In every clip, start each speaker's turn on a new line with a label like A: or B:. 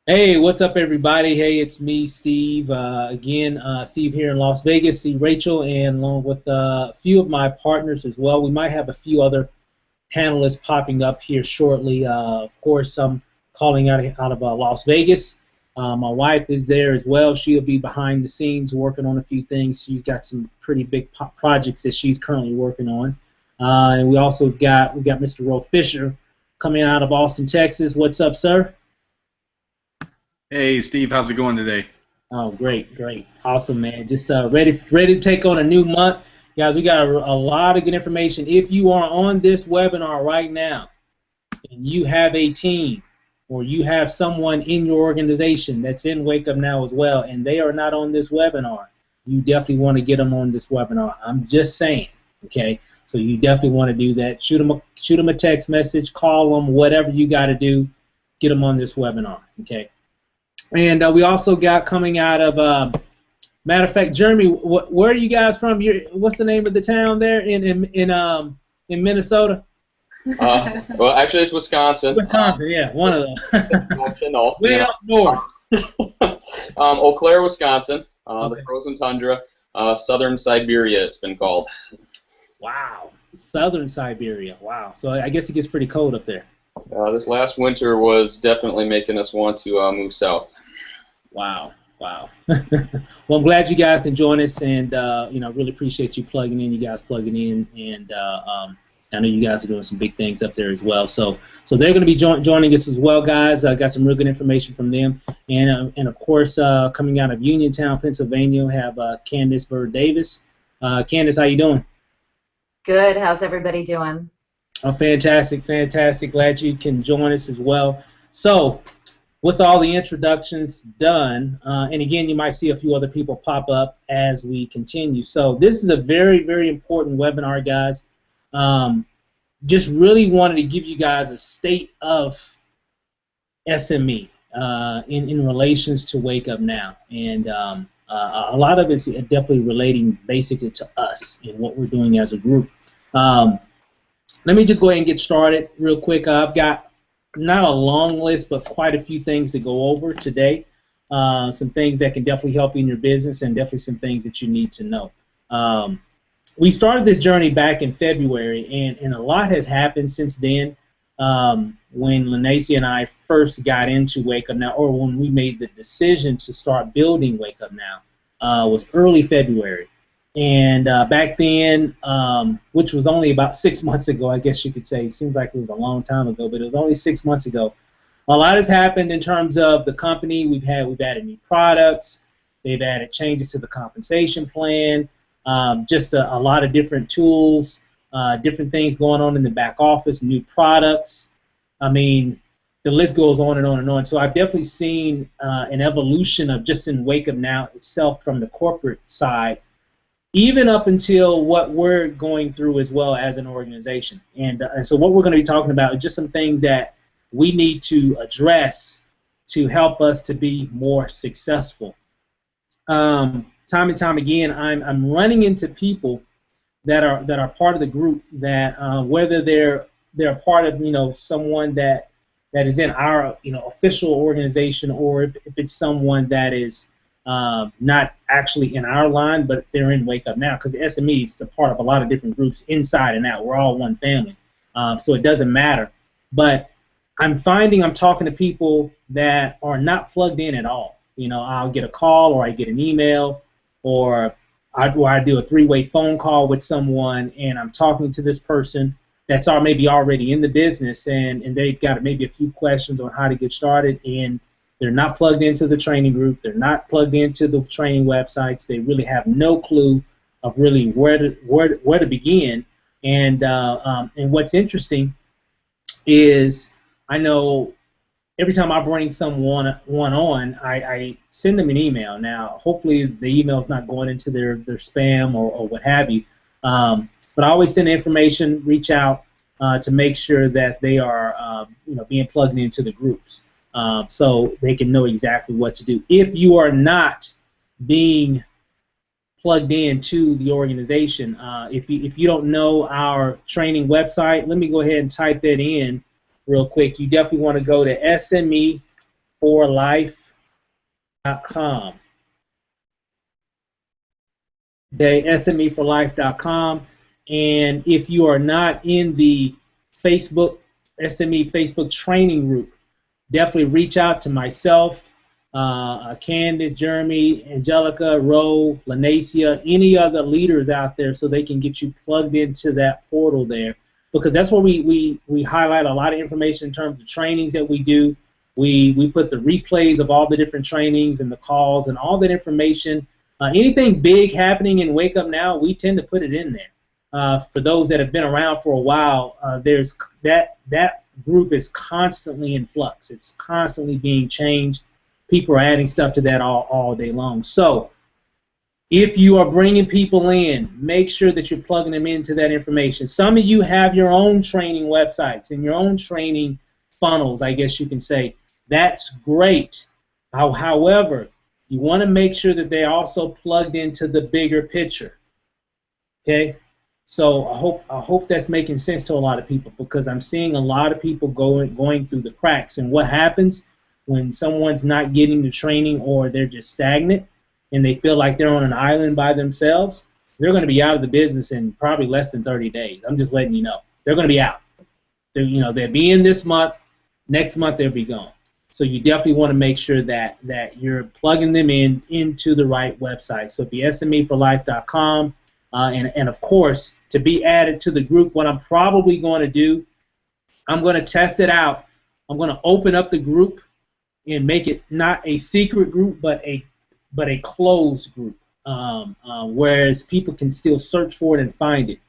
A: Hey, what's up, everybody? Hey, it's me, Steve. Steve here in Las Vegas. See Rachel, and along with a few of my partners as well. We might have a few other panelists popping up here shortly. Of course, I'm calling out of Las Vegas. My wife is there as well. She'll be behind the scenes working on a few things. She's got some pretty big projects that she's currently working on. And we got Mr. Ro Fisher coming out of Austin, Texas. What's up, sir?
B: Hey Steve, how's it going today?
A: Oh, great, great, awesome, man! Just ready to take on a new month, guys. We got a lot of good information. If you are on this webinar right now and you have a team or you have someone in your organization that's in Wake Up Now as well, and they are not on this webinar, you definitely want to get them on this webinar. I'm just saying, okay? So you definitely want to do that. Shoot them a text message, call them, whatever you got to do, get them on this webinar, okay? And we also got coming out of, matter of fact, Jeremy, where are you guys from? What's the name of the town there in Minnesota?
C: Well, actually, it's Wisconsin.
A: Wisconsin, yeah, one of those.
C: No,
A: Way up north.
C: Eau Claire, Wisconsin,
A: Okay.
C: the frozen tundra, southern Siberia, it's been called.
A: Wow, southern Siberia. Wow. So I guess it gets pretty cold up there.
C: This last winter was definitely making us want to move south.
A: Wow. Wow. Well, I'm glad you guys can join us, and really appreciate you plugging in. You guys plugging in, and I know you guys are doing some big things up there as well. So they're going to be joining us as well, guys. I got some real good information from them, and of course, coming out of Uniontown, Pennsylvania, we have Candace Bird Davis. Candace, how you doing?
D: Good. How's everybody doing?
A: Oh, fantastic, fantastic. Glad you can join us as well. So, with all the introductions done, and again, you might see a few other people pop up as we continue. So this is a very, very important webinar, guys. Just really wanted to give you guys a state of SME in relations to Wake Up Now. And a lot of it's definitely relating basically to us and what we're doing as a group. Let me just go ahead and get started real quick. I've got not a long list, but quite a few things to go over today. Some things that can definitely help you in your business, and definitely some things that you need to know. We started this journey back in February, and a lot has happened since then. When Lanacia and I first got into Wake Up Now, or when we made the decision to start building Wake Up Now, was early February. And back then, which was only about 6 months ago, I guess you could say, it seems like it was a long time ago, but it was only 6 months ago. A lot has happened in terms of the company. We've added new products. They've added changes to the compensation plan, just a lot of different tools, different things going on in the back office, new products. I mean, the list goes on and on and on. So I've definitely seen an evolution of just in Wake Up Now itself from the corporate side, even up until what we're going through as well as an organization. And so what we're going to be talking about is just some things that we need to address to help us to be more successful. Time and time again, I'm running into people that are part of the group that whether they're part of someone that is in our official organization, or if it's someone that is not actually in our line, but they're in Wake Up Now, because SMEs is a part of a lot of different groups inside and out. We're all one family, so it doesn't matter. But I'm finding I'm talking to people that are not plugged in at all. I'll get a call, or I get an email, or I do a three-way phone call with someone, and I'm talking to this person that's maybe already in the business, and they've got maybe a few questions on how to get started, and they're not plugged into the training group. They're not plugged into the training websites. They really have no clue of really where to begin. And what's interesting is I know every time I bring someone on, I send them an email. Now, hopefully the email's not going into their spam or what have you. But I always send information, reach out to make sure that they are being plugged into the groups. So they can know exactly what to do. If you are not being plugged into the organization, if you don't know our training website, let me go ahead and type that in real quick. You definitely want to go to SME SMEforlife.com. Okay, SMEforlife.com. And if you are not in the Facebook, SME Facebook training group, definitely reach out to myself, Candace, Jeremy, Angelica, Ro, Lanacia, any other leaders out there so they can get you plugged into that portal there. Because that's where we highlight a lot of information in terms of trainings that we do. We put the replays of all the different trainings and the calls and all that information. Anything big happening in Wake Up Now, we tend to put it in there. For those that have been around for a while, there's that group is constantly in flux. It's constantly being changed. People are adding stuff to that all day long. So if you are bringing people in, make sure that you're plugging them into that information. Some of you have your own training websites and your own training funnels, I guess you can say. That's great. However, you want to make sure that they're also plugged into the bigger picture. Okay? So I hope that's making sense to a lot of people, because I'm seeing a lot of people going through the cracks. And what happens when someone's not getting the training, or they're just stagnant and they feel like they're on an island by themselves, they're going to be out of the business in probably less than 30 days. I'm just letting you know. They're going to be out. They'll be in this month. Next month they'll be gone. So you definitely want to make sure that you're plugging them into the right website. So it'd be SMEforlife.com. And of course, to be added to the group, what I'm probably going to do, I'm going to test it out. I'm going to open up the group and make it not a secret group, but a closed group, whereas people can still search for it and find it.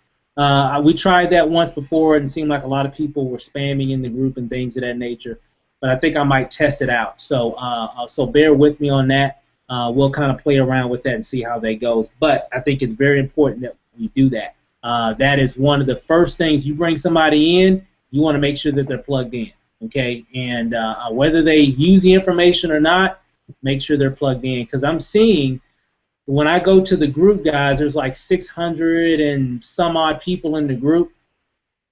A: We tried that once before, and it seemed like a lot of people were spamming in the group and things of that nature. But I think I might test it out. So bear with me on that. We'll kind of play around with that and see how that goes. But I think it's very important that we do that. That is one of the first things. You bring somebody in, you want to make sure that they're plugged in, okay? And whether they use the information or not, make sure they're plugged in. Because I'm seeing, when I go to the group, guys, there's like 600 and some odd people in the group.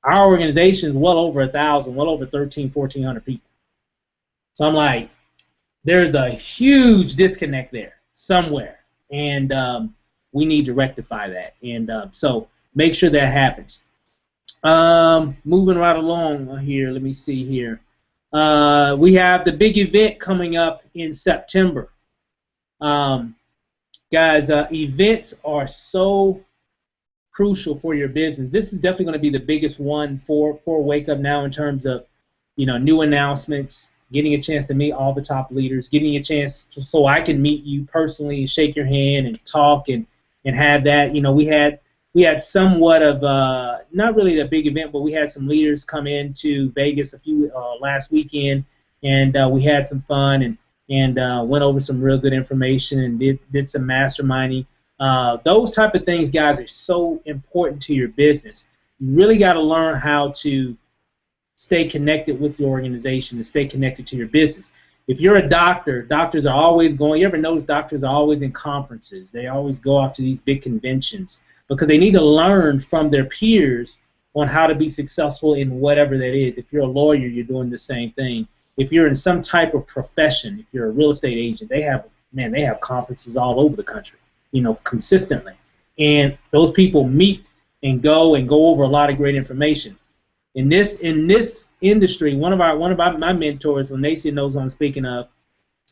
A: Our organization is well over 1,000, well over 1,400 people. So I'm like, there's a huge disconnect there somewhere, and we need to rectify that. And so make sure that happens. Moving right along here, let me see here. We have the big event coming up in September. Guys, events are so crucial for your business. This is definitely going to be the biggest one for Wake Up Now in terms of, new announcements, getting a chance to meet all the top leaders, getting a chance so I can meet you personally and shake your hand and talk and have that. We had somewhat of not really a big event, but we had some leaders come into Vegas last weekend, and we had some fun and went over some real good information and did some masterminding. Those type of things, guys, are so important to your business. You really got to learn how to stay connected with your organization and stay connected to your business. If you're a doctor, doctors are always going. You ever notice doctors are always in conferences? They always go off to these big conventions because they need to learn from their peers on how to be successful in whatever that is. If you're a lawyer, you're doing the same thing. If you're in some type of profession, if you're a real estate agent, they have conferences all over the country, consistently. And those people meet and go over a lot of great information. In this industry, one of my mentors, Lanacia, knows what I'm speaking of.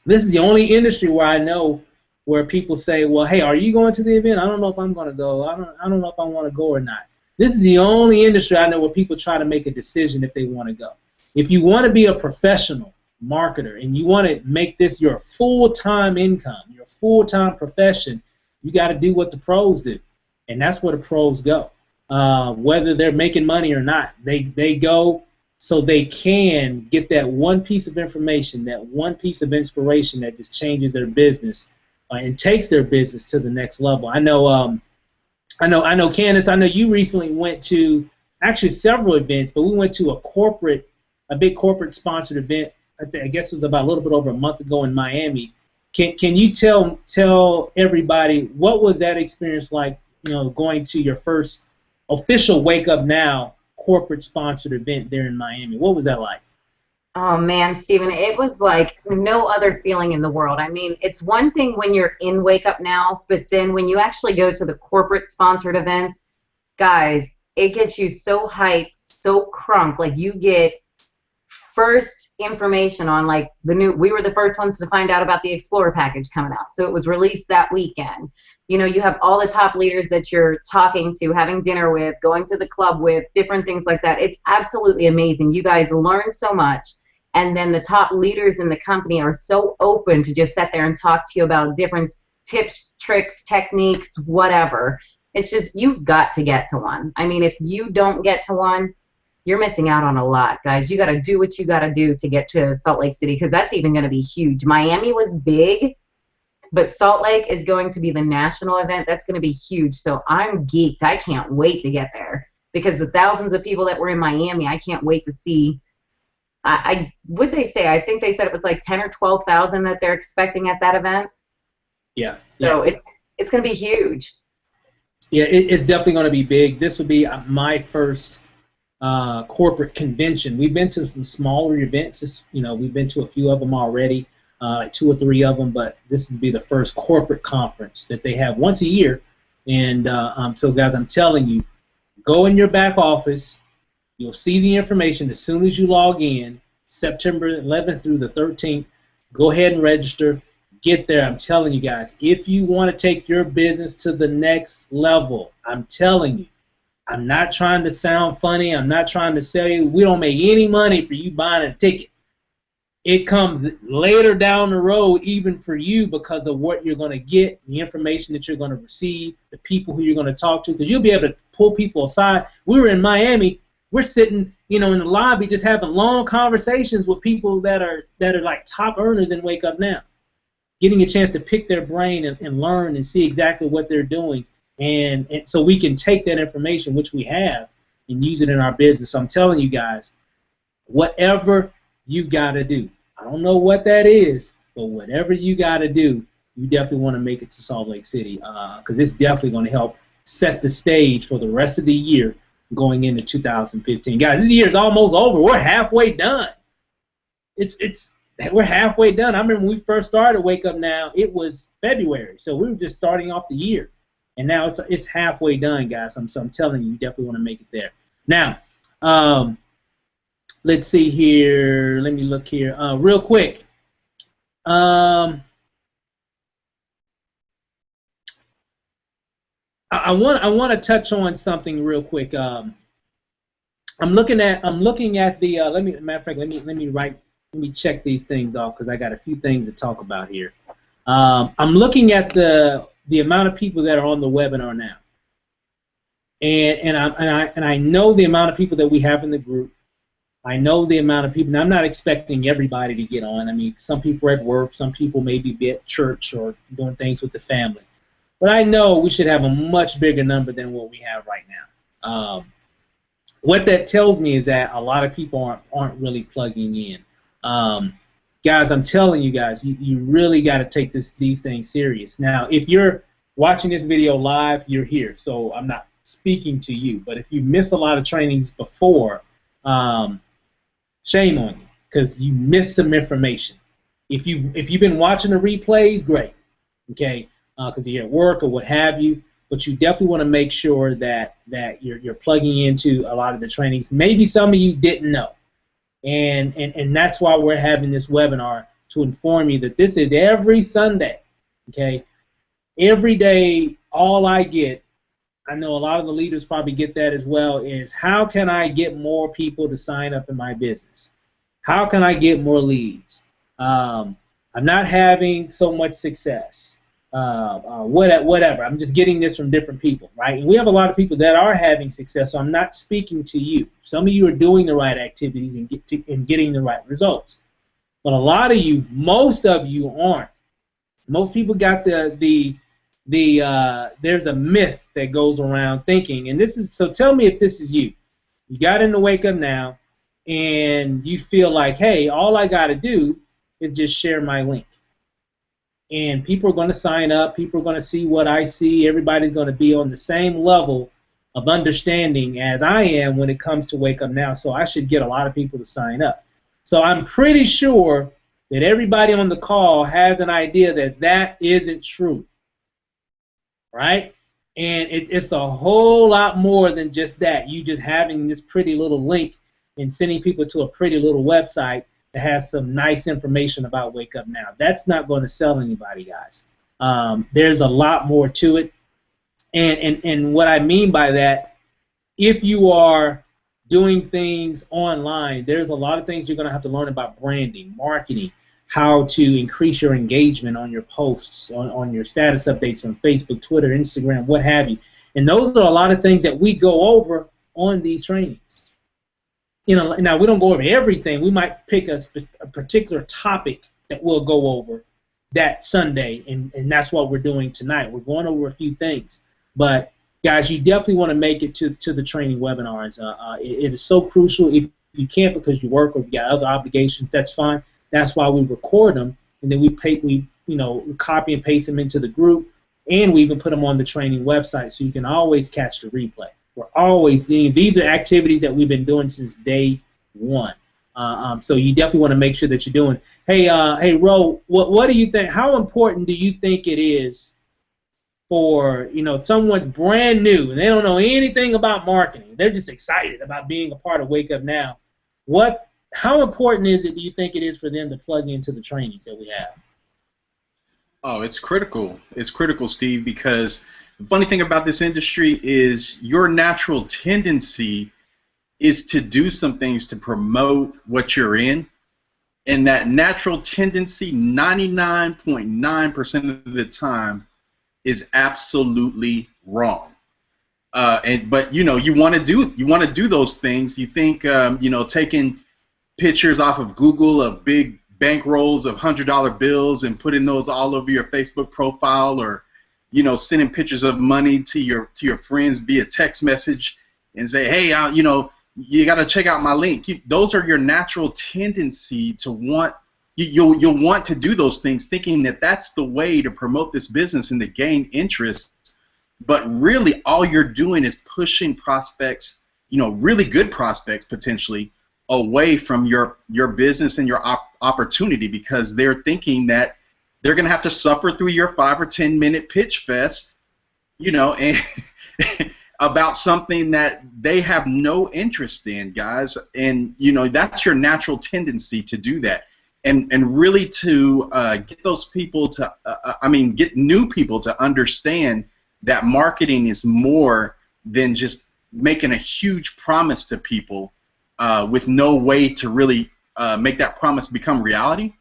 A: This is the only industry where I know where people say, well, hey, are you going to the event? I don't know if I'm going to go. I don't know if I want to go or not. This is the only industry I know where people try to make a decision if they want to go. If you want to be a professional marketer and you want to make this your full-time income, your full-time profession, you got to do what the pros do, and that's where the pros go. Whether they're making money or not, they go so they can get that one piece of information, that one piece of inspiration that just changes their business and takes their business to the next level. I know, Candace. I know you recently went to actually several events, but we went to a big corporate sponsored event. I guess it was about a little bit over a month ago in Miami. Can you tell everybody what was that experience like? Going to your first official Wake Up Now corporate sponsored event there in Miami. What was that like?
D: Oh man, Stephen, it was like no other feeling in the world. I mean, it's one thing when you're in Wake Up Now, but then when you actually go to the corporate sponsored events, guys, it gets you so hyped, so crunk. Like you get first information on like the new, we were the first ones to find out about the Explorer package coming out. So it was released that weekend. You know, you have all the top leaders that you're talking to, having dinner with, going to the club with, different things like that. It's absolutely amazing. You guys learn so much. And then the top leaders in the company are so open to just sit there and talk to you about different tips, tricks, techniques, whatever. It's just, you've got to get to one. I mean, if you don't get to one, you're missing out on a lot, guys. You got to do what you got to do to get to Salt Lake City, because that's even going to be huge. Miami was big, but Salt Lake is going to be the national event. That's going to be huge. So I'm geeked. I can't wait to get there, because the thousands of people that were in Miami, I can't wait to see. Would they say? I think they said it was like 10 or 12,000 that they're expecting at that event.
A: Yeah.
D: So it's going to be huge.
A: Yeah, it's definitely going to be big. This will be my first corporate convention. We've been to some smaller events. We've been to a few of them already, like 2 or 3 of them, but this will be the first corporate conference that they have once a year. And so, guys, I'm telling you, go in your back office. You'll see the information as soon as you log in, September 11th through the 13th. Go ahead and register. Get there. I'm telling you guys, if you want to take your business to the next level, I'm telling you, I'm not trying to sound funny. I'm not trying to sell you. We don't make any money for you buying a ticket. It comes later down the road, even for you, because of what you're going to get, the information that you're going to receive, the people who you're going to talk to, because you'll be able to pull people aside. We were in Miami. We're sitting, in the lobby just having long conversations with people that are like top earners in Wake Up Now, getting a chance to pick their brain and learn and see exactly what they're doing. And so we can take that information, which we have, and use it in our business. So I'm telling you guys, whatever you got to do, I don't know what that is, but whatever you got to do, you definitely want to make it to Salt Lake City, because it's definitely going to help set the stage for the rest of the year going into 2015. Guys, this year is almost over. We're halfway done. We're halfway done. I remember when we first started Wake Up Now, it was February, so we were just starting off the year. And now it's halfway done, guys. So I'm telling you, you definitely want to make it there. Now, let's see here. Let me look here real quick. I want to touch on something real quick. I'm looking at the. Matter of fact, let me check these things off, because I got a few things to talk about here. I'm looking at the amount of people that are on the webinar now, and I know the amount of people that we have in the group. I know the amount of people. Now, I'm not expecting everybody to get on. I mean, some people are at work, some people may be at church or doing things with the family. But I know we should have a much bigger number than what we have right now. What that tells me is that a lot of people aren't really plugging in. Guys, I'm telling you guys, you really got to take these things serious. Now, if you're watching this video live, you're here, so I'm not speaking to you. But if you missed a lot of trainings before, shame on you, because you missed some information. If you've been watching the replays, great, okay, because you're at work or what have you. But you definitely want to make sure that you're plugging into a lot of the trainings. Maybe some of you didn't know. And that's why we're having this webinar, to inform you that this is every Sunday, okay? Every day, all I get, I know a lot of the leaders probably get that as well, is how can I get more people to sign up in my business? How can I get more leads? I'm not having so much success. Whatever. I'm just getting this from different people, right? And we have a lot of people that are having success, so I'm not speaking to you. Some of you are doing the right activities and getting the right results. But a lot of you, most of you aren't. Most people got there's a myth that goes around thinking, and so tell me if this is you. You got into Wake Up Now, and you feel like, hey, all I got to do is just share my link. And people are going to sign up. People are going to see what I see. Everybody's going to be on the same level of understanding as I am when it comes to Wake Up Now. So I should get a lot of people to sign up. So I'm pretty sure that everybody on the call has an idea that that isn't true, right? And it's a whole lot more than just that. You just having this pretty little link and sending people to a pretty little website that has some nice information about Wake Up Now. That's not going to sell anybody, guys. There's a lot more to it. And what I mean by that, if you are doing things online, there's a lot of things you're going to have to learn about branding, marketing, how to increase your engagement on your posts, on your status updates on Facebook, Twitter, Instagram, what have you. And those are a lot of things that we go over on these trainings. You know, now we don't go over everything. We might pick a particular topic that we'll go over that Sunday, and that's what we're doing tonight. We're going over a few things. But guys, you definitely want to make it to the training webinars. It is so crucial. If you can't because you work or you got other obligations, that's fine. That's why we record them, and then we copy and paste them into the group, and we even put them on the training website so you can always catch the replay. We're always doing these are activities that we've been doing since day one. So you definitely want to make sure that you're doing. Hey, Ro, what do you think? How important do you think it is for if someone's brand new and they don't know anything about marketing, they're just excited about being a part of Wake Up Now? How important do you think it is for them to plug into the trainings that we have?
B: Oh, it's critical. It's critical, Steve, because the funny thing about this industry is your natural tendency is to do some things to promote what you're in. And that natural tendency, 99.9% of the time, is absolutely wrong. But you want to do those things. You think taking pictures off of Google of big bankrolls of $100 bills and putting those all over your Facebook profile, or sending pictures of money to your friends via text message and say, hey, you got to check out my link. Those are your natural tendency to want. You'll want to do those things thinking that that's the way to promote this business and to gain interest. But really all you're doing is pushing prospects, really good prospects potentially, away from your business and your opportunity, because they're thinking that they're going to have to suffer through your 5 or 10 minute pitch fest, and about something that they have no interest in, guys. And that's your natural tendency to do that. And really to get those people to, get new people to understand that marketing is more than just making a huge promise to people with no way to really make that promise become reality.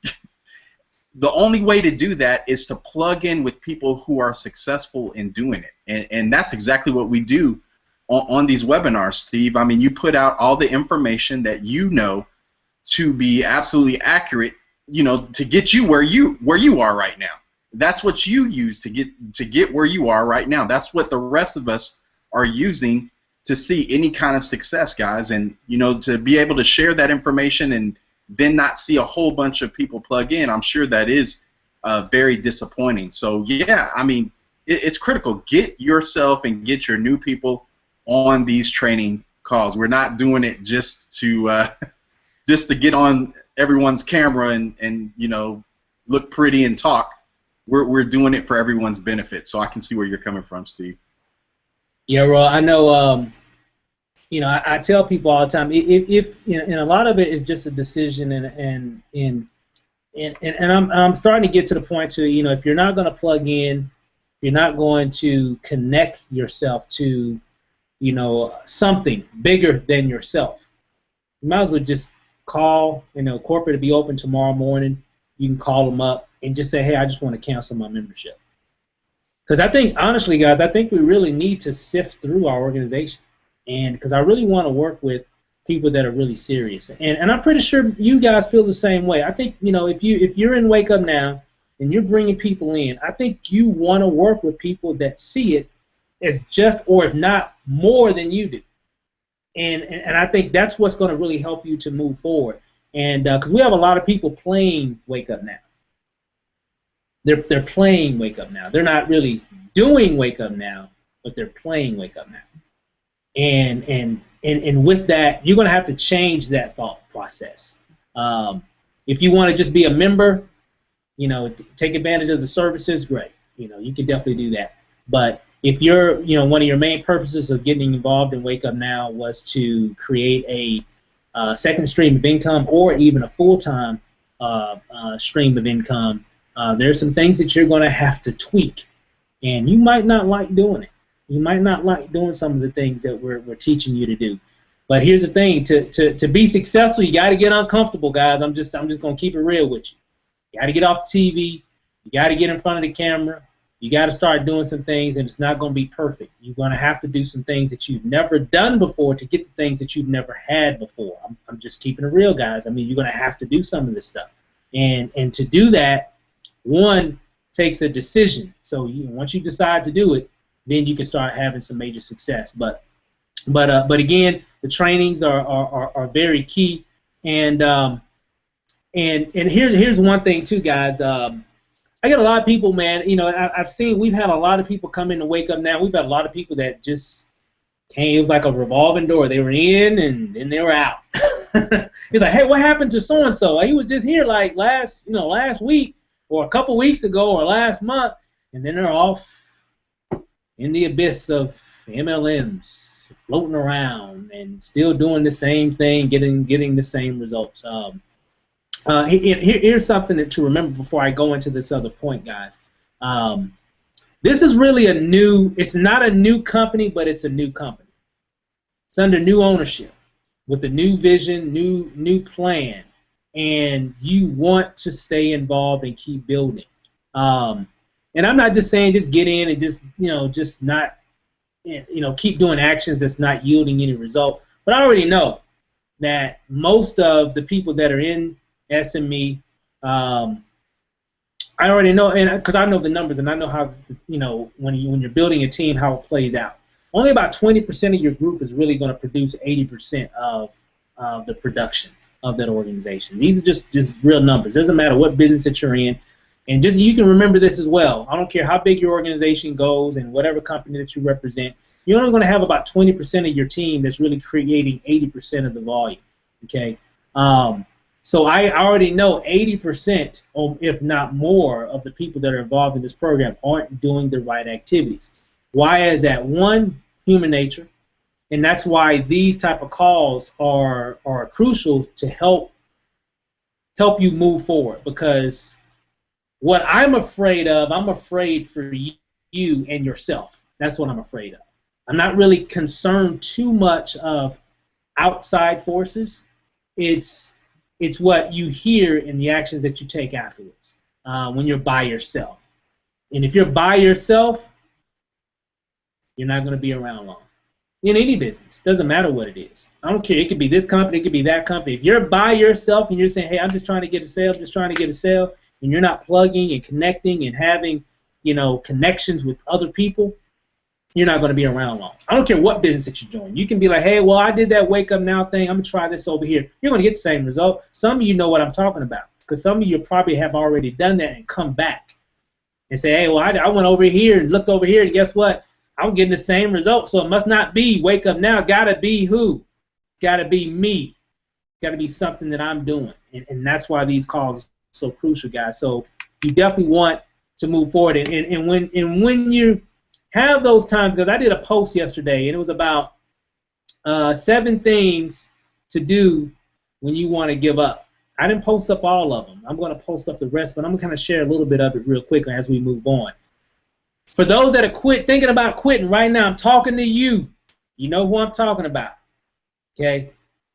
B: The only way to do that is to plug in with people who are successful in doing it. And that's exactly what we do on these webinars, Steve. You put out all the information that to be absolutely accurate, to get you where you are right now. That's what you use to get where you are right now. That's what the rest of us are using to see any kind of success, guys. And to be able to share that information and then not see a whole bunch of people plug in, I'm sure that is very disappointing. So yeah, it's critical. Get yourself and get your new people on these training calls. We're not doing it just to get on everyone's camera and look pretty and talk. We're doing it for everyone's benefit. So I can see where you're coming from, Steve.
A: Yeah, Ro, I know. I tell people all the time, if and a lot of it is just a decision, and I'm starting to get to the point to if you're not going to plug in, if you're not going to connect yourself to something bigger than yourself, you might as well just call. Corporate will be open tomorrow morning. You can call them up and just say, hey, I just want to cancel my membership. Because I think, honestly, guys, I think we really need to sift through our organization. And because I really want to work with people that are really serious. And I'm pretty sure you guys feel the same way. I think, if you're in Wake Up Now and you're bringing people in, I think you want to work with people that see it as just, or if not, more than you do. And I think that's what's going to really help you to move forward. And because we have a lot of people playing Wake Up Now. They're playing Wake Up Now. They're not really doing Wake Up Now, but they're playing Wake Up Now. And with that, you're going to have to change that thought process. If you want to just be a member, take advantage of the services, great. You can definitely do that. But if you're, one of your main purposes of getting involved in Wake Up Now was to create a second stream of income or even a full-time stream of income, there's some things that you're going to have to tweak, and you might not like doing it. You might not like doing some of the things that we're teaching you to do. But here's the thing: to be successful, you got to get uncomfortable, guys. I'm just going to keep it real with you. You got to get off the TV. You got to get in front of the camera. You got to start doing some things, and it's not going to be perfect. You're going to have to do some things that you've never done before to get the things that you've never had before. I'm just keeping it real, guys. I mean, you're going to have to do some of this stuff, and to do that, one takes a decision. So once you decide to do it, then you can start having some major success. But again, the trainings are very key, and here's one thing too, guys. I got a lot of people, man. We've had a lot of people come in to Wake Up Now. We've had a lot of people that just came. It was like a revolving door. They were in and then they were out. He's like, hey, what happened to so and so? He was just here like last week or a couple weeks ago or last month, and then they're off in the abyss of MLMs, floating around and still doing the same thing, getting the same results. Here's something to remember before I go into this other point, guys. This is really it's not a new company, but it's a new company. It's under new ownership with a new vision, new plan, and you want to stay involved and keep building. And I'm not just saying just get in and just not, keep doing actions that's not yielding any result. But I already know that most of the people that are in SME, I already know, and because I know the numbers and I know how, when you're building a team, how it plays out. Only about 20% of your group is really going to produce 80% of the production of that organization. These are just real numbers. Doesn't matter what business that you're in, and just you can remember this as well. I don't care how big your organization goes and whatever company that you represent. You're only going to have about 20% of your team that's really creating 80% of the volume. Okay. So I already know 80%, or if not more, of the people that are involved in this program aren't doing the right activities. Why is that? One, human nature, and that's why these type of calls are crucial to help you move forward. Because what I'm afraid for you and yourself. That's what I'm afraid of. I'm not really concerned too much of outside forces. It's what you hear in the actions that you take afterwards when you're by yourself. And if you're by yourself, you're not going to be around long. In any business, doesn't matter what it is. I don't care. It could be this company, it could be that company. If you're by yourself and you're saying, hey, I'm just trying to get a sale, and you're not plugging and connecting and having, connections with other people, you're not going to be around long. I don't care what business that you join. You can be like, hey, well, I did that Wake Up Now thing. I'm going to try this over here. You're going to get the same result. Some of you know what I'm talking about, because some of you probably have already done that and come back and say, hey, well, I went over here and looked over here, and guess what? I was getting the same result, so it must not be Wake Up Now. It's got to be who? It's got to be me. It's got to be something that I'm doing, and that's why these calls are so crucial, guys. So you definitely want to move forward, and when you have those times, because I did a post yesterday, and it was about 7 things to do when you want to give up. I didn't post up all of them. I'm going to post up the rest, but I'm going to kind of share a little bit of it real quick as we move on. For those that are thinking about quitting right now, I'm talking to you. You know who I'm talking about. Okay?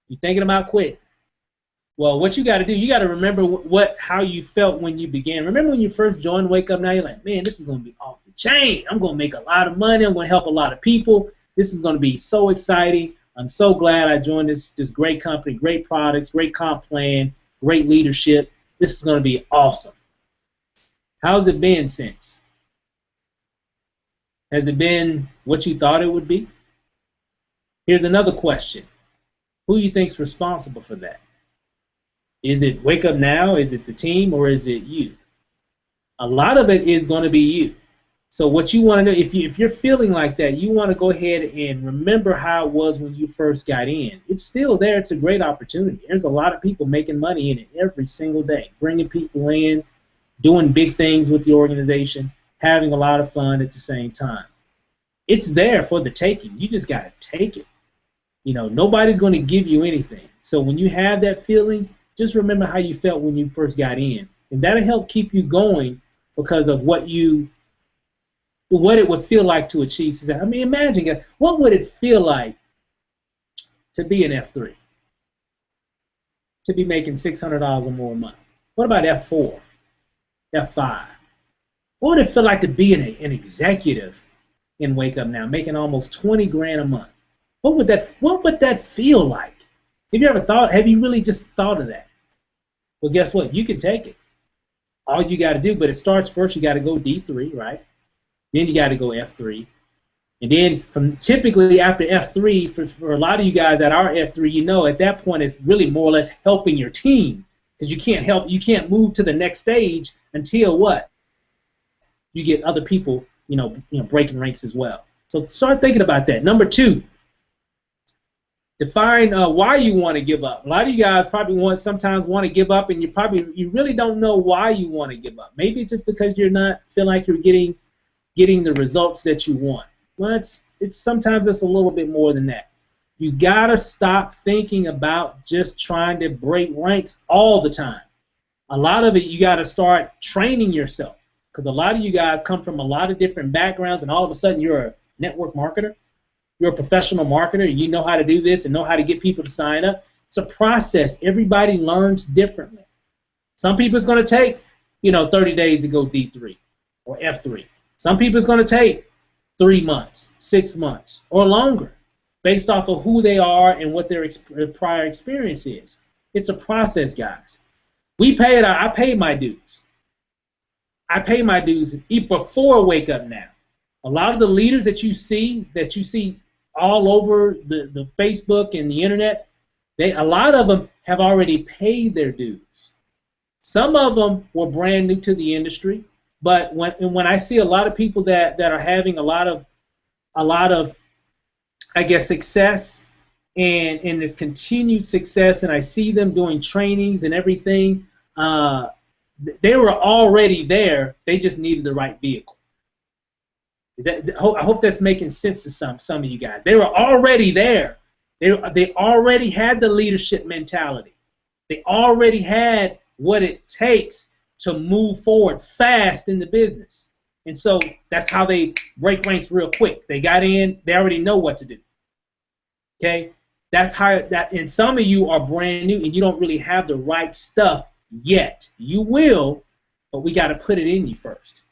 A: You're thinking about quitting. Well, what you got to do, you got to remember how you felt when you began. Remember when you first joined Wake Up Now, you're like, man, this is going to be off the chain. I'm going to make a lot of money. I'm going to help a lot of people. This is going to be so exciting. I'm so glad I joined this great company, great products, great comp plan, great leadership. This is going to be awesome. How's it been since? Has it been what you thought it would be? Here's another question. Who do you think's responsible for that? Is it Wake Up Now? Is it the team? Or is it you? A lot of it is going to be you. So what you want to do, if you're feeling like that, you want to go ahead and remember how it was when you first got in. It's still there. It's a great opportunity. There's a lot of people making money in it every single day, bringing people in, doing big things with the organization, having a lot of fun at the same time. It's there for the taking. You just got to take it. You know, nobody's going to give you anything. So when you have that feeling, just remember how you felt when you first got in. And that'll help keep you going because of what it would feel like to achieve success. I mean, imagine, what would it feel like to be an F3, to be making $600 or more a month? What about F4, F5? What would it feel like to be an executive in Wake Up Now, making almost 20 grand a month? What would that feel like? Have you really just thought of that? Well, guess what? You can take it. All you got to do, but it starts first, you got to go D3, right? Then you got to go F3. And then from typically after F3, for a lot of you guys that are F3, you know at that point it's really more or less helping your team, because you can't move to the next stage until what? You get other people, breaking ranks as well. So start thinking about that. Number 2, define why you want to give up. A lot of you guys probably sometimes want to give up, and you really don't know why you want to give up. Maybe it's just because you're not feel like you're getting the results that you want. Well, it's sometimes it's a little bit more than that. You gotta stop thinking about just trying to break ranks all the time. A lot of it, you gotta start training yourself, because a lot of you guys come from a lot of different backgrounds, and all of a sudden you're a network marketer, you're a professional marketer, you know how to do this and know how to get people to sign up. It's a process. Everybody learns differently. Some people it's gonna take 30 days to go D3 or F3. Some people it's going to take 3 months, 6 months, or longer, based off of who they are and what their prior experience is. It's a process, guys. I paid my dues. I pay my dues before Wake Up Now. A lot of the leaders that you see all over the Facebook and the internet, a lot of them have already paid their dues. Some of them were brand new to the industry. But when I see a lot of people that are having a lot of I guess success and this continued success, and I see them doing trainings and everything, they were already there. They just needed the right vehicle. I hope that's making sense to some of you guys. They were already there. They already had the leadership mentality. They already had what it takes to move forward fast in the business. And so that's how they break ranks real quick. They got in, they already know what to do. Okay? And some of you are brand new and you don't really have the right stuff yet. You will, but we got to put it in you first.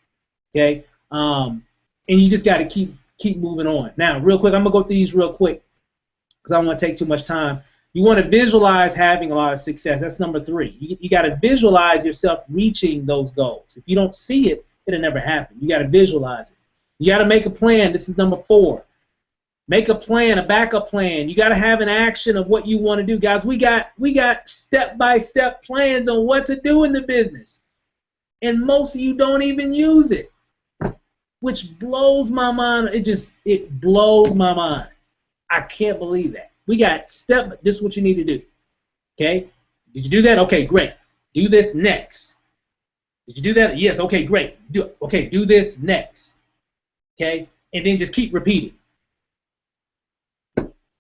A: Okay? And you just got to keep moving on. Now, real quick, I'm going to go through these real quick because I don't want to take too much time. You want to visualize having a lot of success. That's number 3. You got to visualize yourself reaching those goals. If you don't see it, it'll never happen. You got to visualize it. You got to make a plan. This is number 4. Make a plan, a backup plan. You got to have an action of what you want to do. Guys, we got step-by-step plans on what to do in the business. And most of you don't even use it, which blows my mind. It blows my mind. I can't believe that. We got this is what you need to do. Okay? Did you do that? Okay, great. Do this next. Did you do that? Yes, okay, great. Do this next. Okay? And then just keep repeating.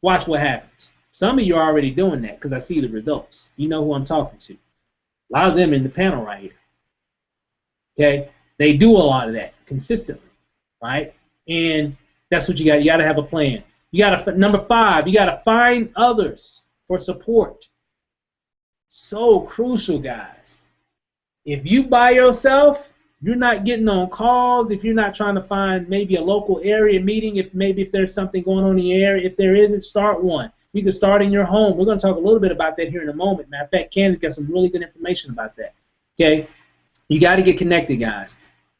A: Watch what happens. Some of you are already doing that because I see the results. You know who I'm talking to. A lot of them in the panel right here. Okay? They do a lot of that consistently, right? And that's what you got. You got to have a plan. Number 5, you got to find others for support. So crucial, guys. If you by yourself, you're not getting on calls. If you're not trying to find maybe a local area meeting, if there's something going on in the area, if there isn't, start one. You can start in your home. We're going to talk a little bit about that here in a moment. Matter of fact, Candace got some really good information about that. Okay, you got to get connected, guys.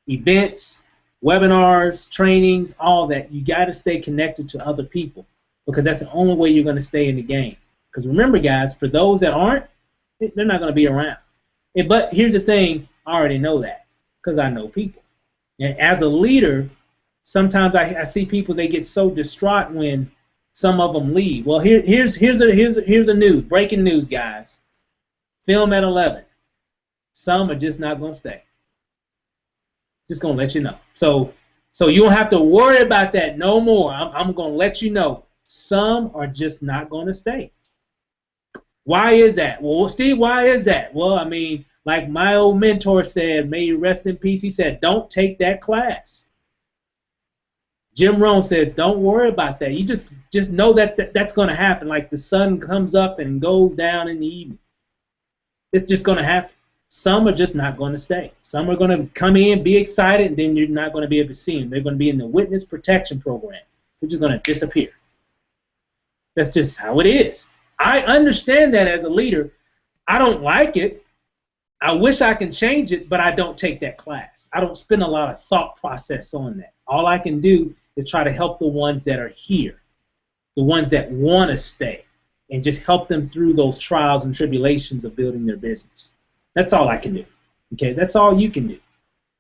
A: Events, webinars, trainings, all that. You got to stay connected to other people because that's the only way you're going to stay in the game. Because remember, guys, for those that aren't, they're not going to be around. But here's the thing, I already know that because I know people. And as a leader, sometimes I see people, they get so distraught when some of them leave. Well, here's a news, breaking news, guys. Film at 11. Some are just not going to stay. Just going to let you know. So you don't have to worry about that no more. I'm going to let you know. Some are just not going to stay. Why is that? Well, Steve, why is that? Well, I mean, like my old mentor said, may you rest in peace, he said, don't take that class. Jim Rohn says, don't worry about that. You just know that that's going to happen. Like the sun comes up and goes down in the evening. It's just going to happen. Some are just not going to stay. Some are going to come in, be excited, and then you're not going to be able to see them. They're going to be in the witness protection program. They're just going to disappear. That's just how it is. I understand that as a leader. I don't like it. I wish I can change it, but I don't take that class. I don't spend a lot of thought process on that. All I can do is try to help the ones that are here, the ones that want to stay, and just help them through those trials and tribulations of building their business. That's all I can do. Okay, that's all you can do.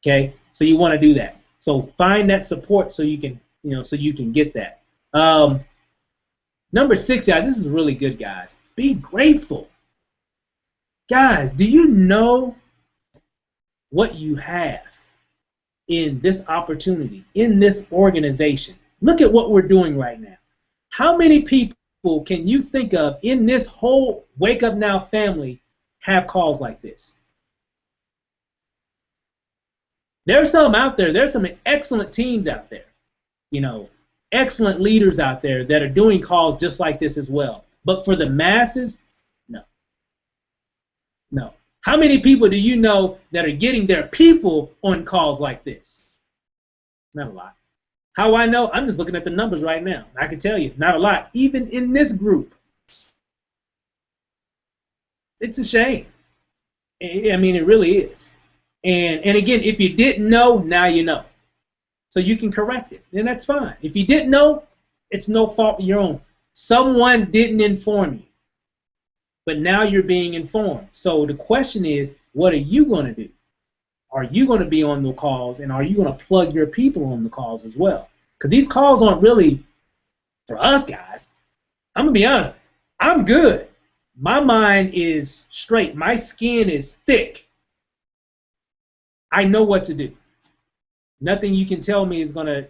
A: Okay, so you want to do that. So find that support so you can, so you can get that. Number 6, guys, this is really good, guys. Be grateful. Guys, do you know what you have in this opportunity, in this organization? Look at what we're doing right now. How many people can you think of in this whole Wake Up Now family have calls like this? There's some out there. There's some excellent teams out there. Excellent leaders out there that are doing calls just like this as well. But for the masses, no. No. How many people do you know that are getting their people on calls like this? Not a lot. How I know? I'm just looking at the numbers right now. I can tell you, not a lot. Even in this group. It's a shame. I mean, it really is. And again, if you didn't know, now you know. So you can correct it, and that's fine. If you didn't know, it's no fault of your own. Someone didn't inform you, but now you're being informed. So the question is, what are you going to do? Are you going to be on the calls, and are you going to plug your people on the calls as well? Because these calls aren't really for us guys. I'm going to be honest. I'm good. My mind is straight. My skin is thick. I know what to do. Nothing you can tell me is going to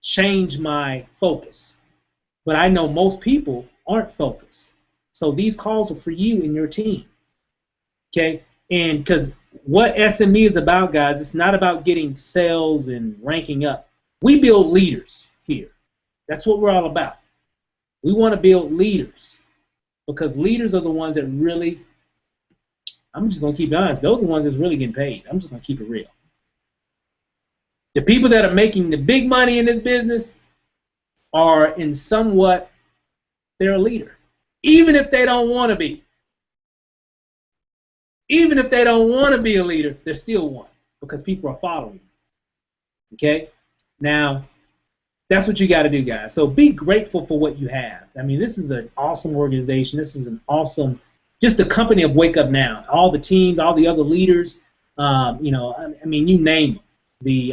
A: change my focus. But I know most people aren't focused. So these calls are for you and your team. Okay? And because what SME is about, guys, it's not about getting sales and ranking up. We build leaders here. That's what we're all about. We want to build leaders because leaders are the ones that really, I'm just going to keep it honest, those are the ones that's really getting paid. I'm just going to keep it real. The people that are making the big money in this business are in somewhat, they're a leader. Even if they don't want to be. Even if they don't want to be a leader, they're still one because people are following them. Okay? Now, that's what you got to do, guys. So be grateful for what you have. I mean, this is an awesome organization. This is an awesome, just the company of Wake Up Now. All the teams, all the other leaders, I mean, you name them. The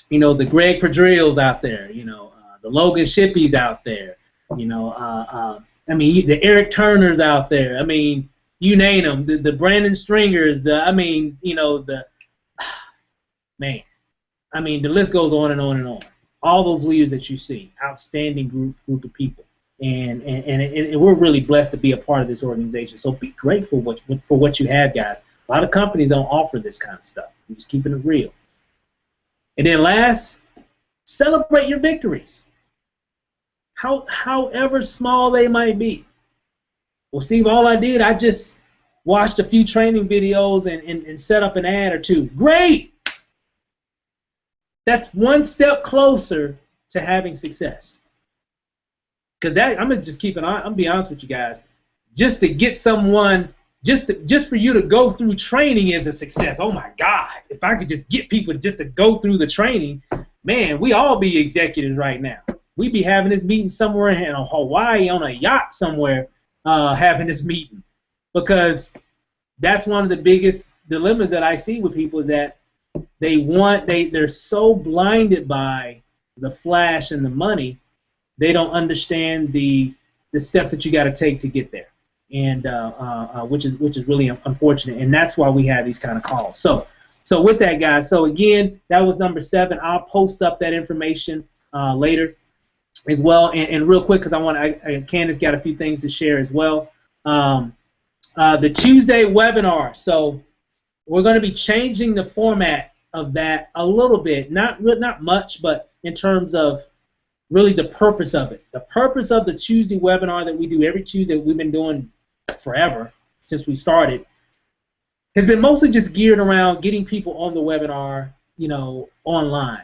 A: the Greg Padrilles out there, the Logan Shippies out there, I mean, the Eric Turners out there. I mean, you name them. The Brandon Stringers. Man. I mean, the list goes on and on and on. All those leaders that you see, outstanding group of people, and we're really blessed to be a part of this organization. So be grateful for what you have, guys. A lot of companies don't offer this kind of stuff. I'm just keeping it real. And then last, celebrate your victories, however small they might be. Well, Steve, all I did, I just watched a few training videos and set up an ad or two. Great! That's one step closer to having success. Because I'm gonna just keep it on. I'm gonna be honest with you guys. Just to get someone, just for you to go through training is a success. Oh my God! If I could just get people just to go through the training, man, we all be executives right now. We be having this meeting somewhere in Hawaii on a yacht somewhere, having this meeting, because that's one of the biggest dilemmas that I see with people is that they're so blinded by the flash and the money, they don't understand the steps that you got to take to get there, and which is really unfortunate, and that's why we have these kind of calls. So with that, guys, so again, that was number 7. I'll post up that information later as well, and real quick, because Candace got a few things to share as well. The Tuesday webinar. So we're going to be changing the format of that a little bit, not much, but in terms of really the purpose of it. The purpose of the Tuesday webinar that we do every Tuesday, we've been doing forever since we started, has been mostly just geared around getting people on the webinar, online,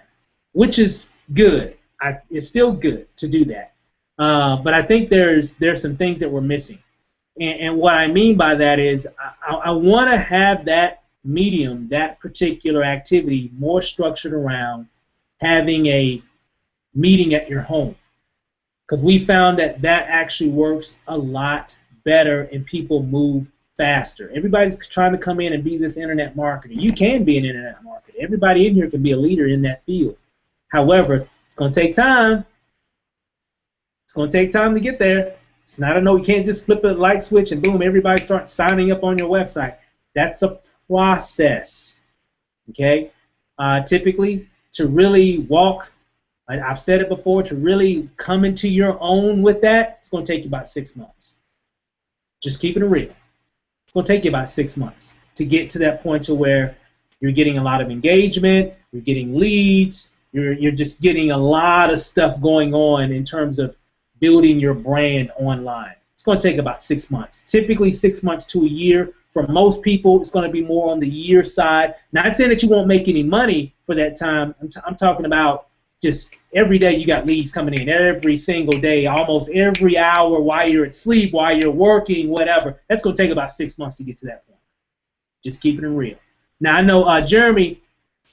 A: which is good. It's still good to do that, but I think there's some things that we're missing, and what I mean by that is I want to have that medium, that particular activity, more structured around having a meeting at your home, because we found that actually works a lot better and people move faster. Everybody's trying to come in and be this internet marketer. You can be an internet marketer. Everybody in here can be a leader in that field. However, it's going to take time. It's going to take time to get there. It's not a no. You can't just flip a light switch and boom, everybody starts signing up on your website. That's a process. Okay? Typically, to really walk, I've said it before, to really come into your own with that, it's going to take you about 6 months. Just keeping it real. It's going to take you about 6 months to get to that point to where you're getting a lot of engagement, you're getting leads, you're just getting a lot of stuff going on in terms of building your brand online. It's going to take about 6 months. Typically 6 months to a year. For most people, it's going to be more on the year side. Not saying that you won't make any money for that time. I'm talking about just every day you got leads coming in, every single day, almost every hour while you're asleep, while you're working, whatever. That's going to take about 6 months to get to that point. Just keeping it real. Now, I know Jeremy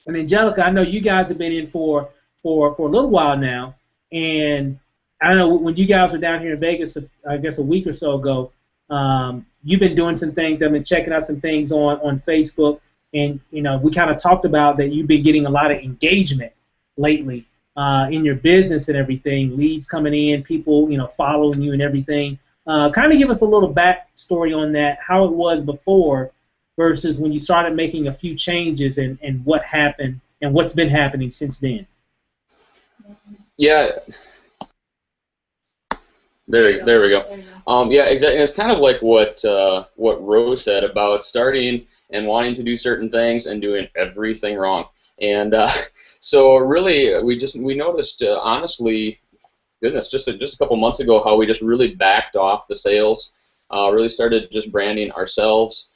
A: and Angelica, I know you guys have been in for a little while now, and I don't know, when you guys were down here in Vegas, I guess a week or so ago, you've been doing some things. I've been checking out some things on Facebook, and we kind of talked about that you've been getting a lot of engagement lately in your business and everything, leads coming in, people following you and everything. Kind of give us a little backstory on that, how it was before versus when you started making a few changes, and what happened and what's been happening since then.
C: Yeah. There we go. Yeah, exactly. And it's kind of like what Rose said about starting and wanting to do certain things and doing everything wrong. And so really, we noticed, honestly, goodness, just a couple months ago, how we just really backed off the sales. Really started just branding ourselves,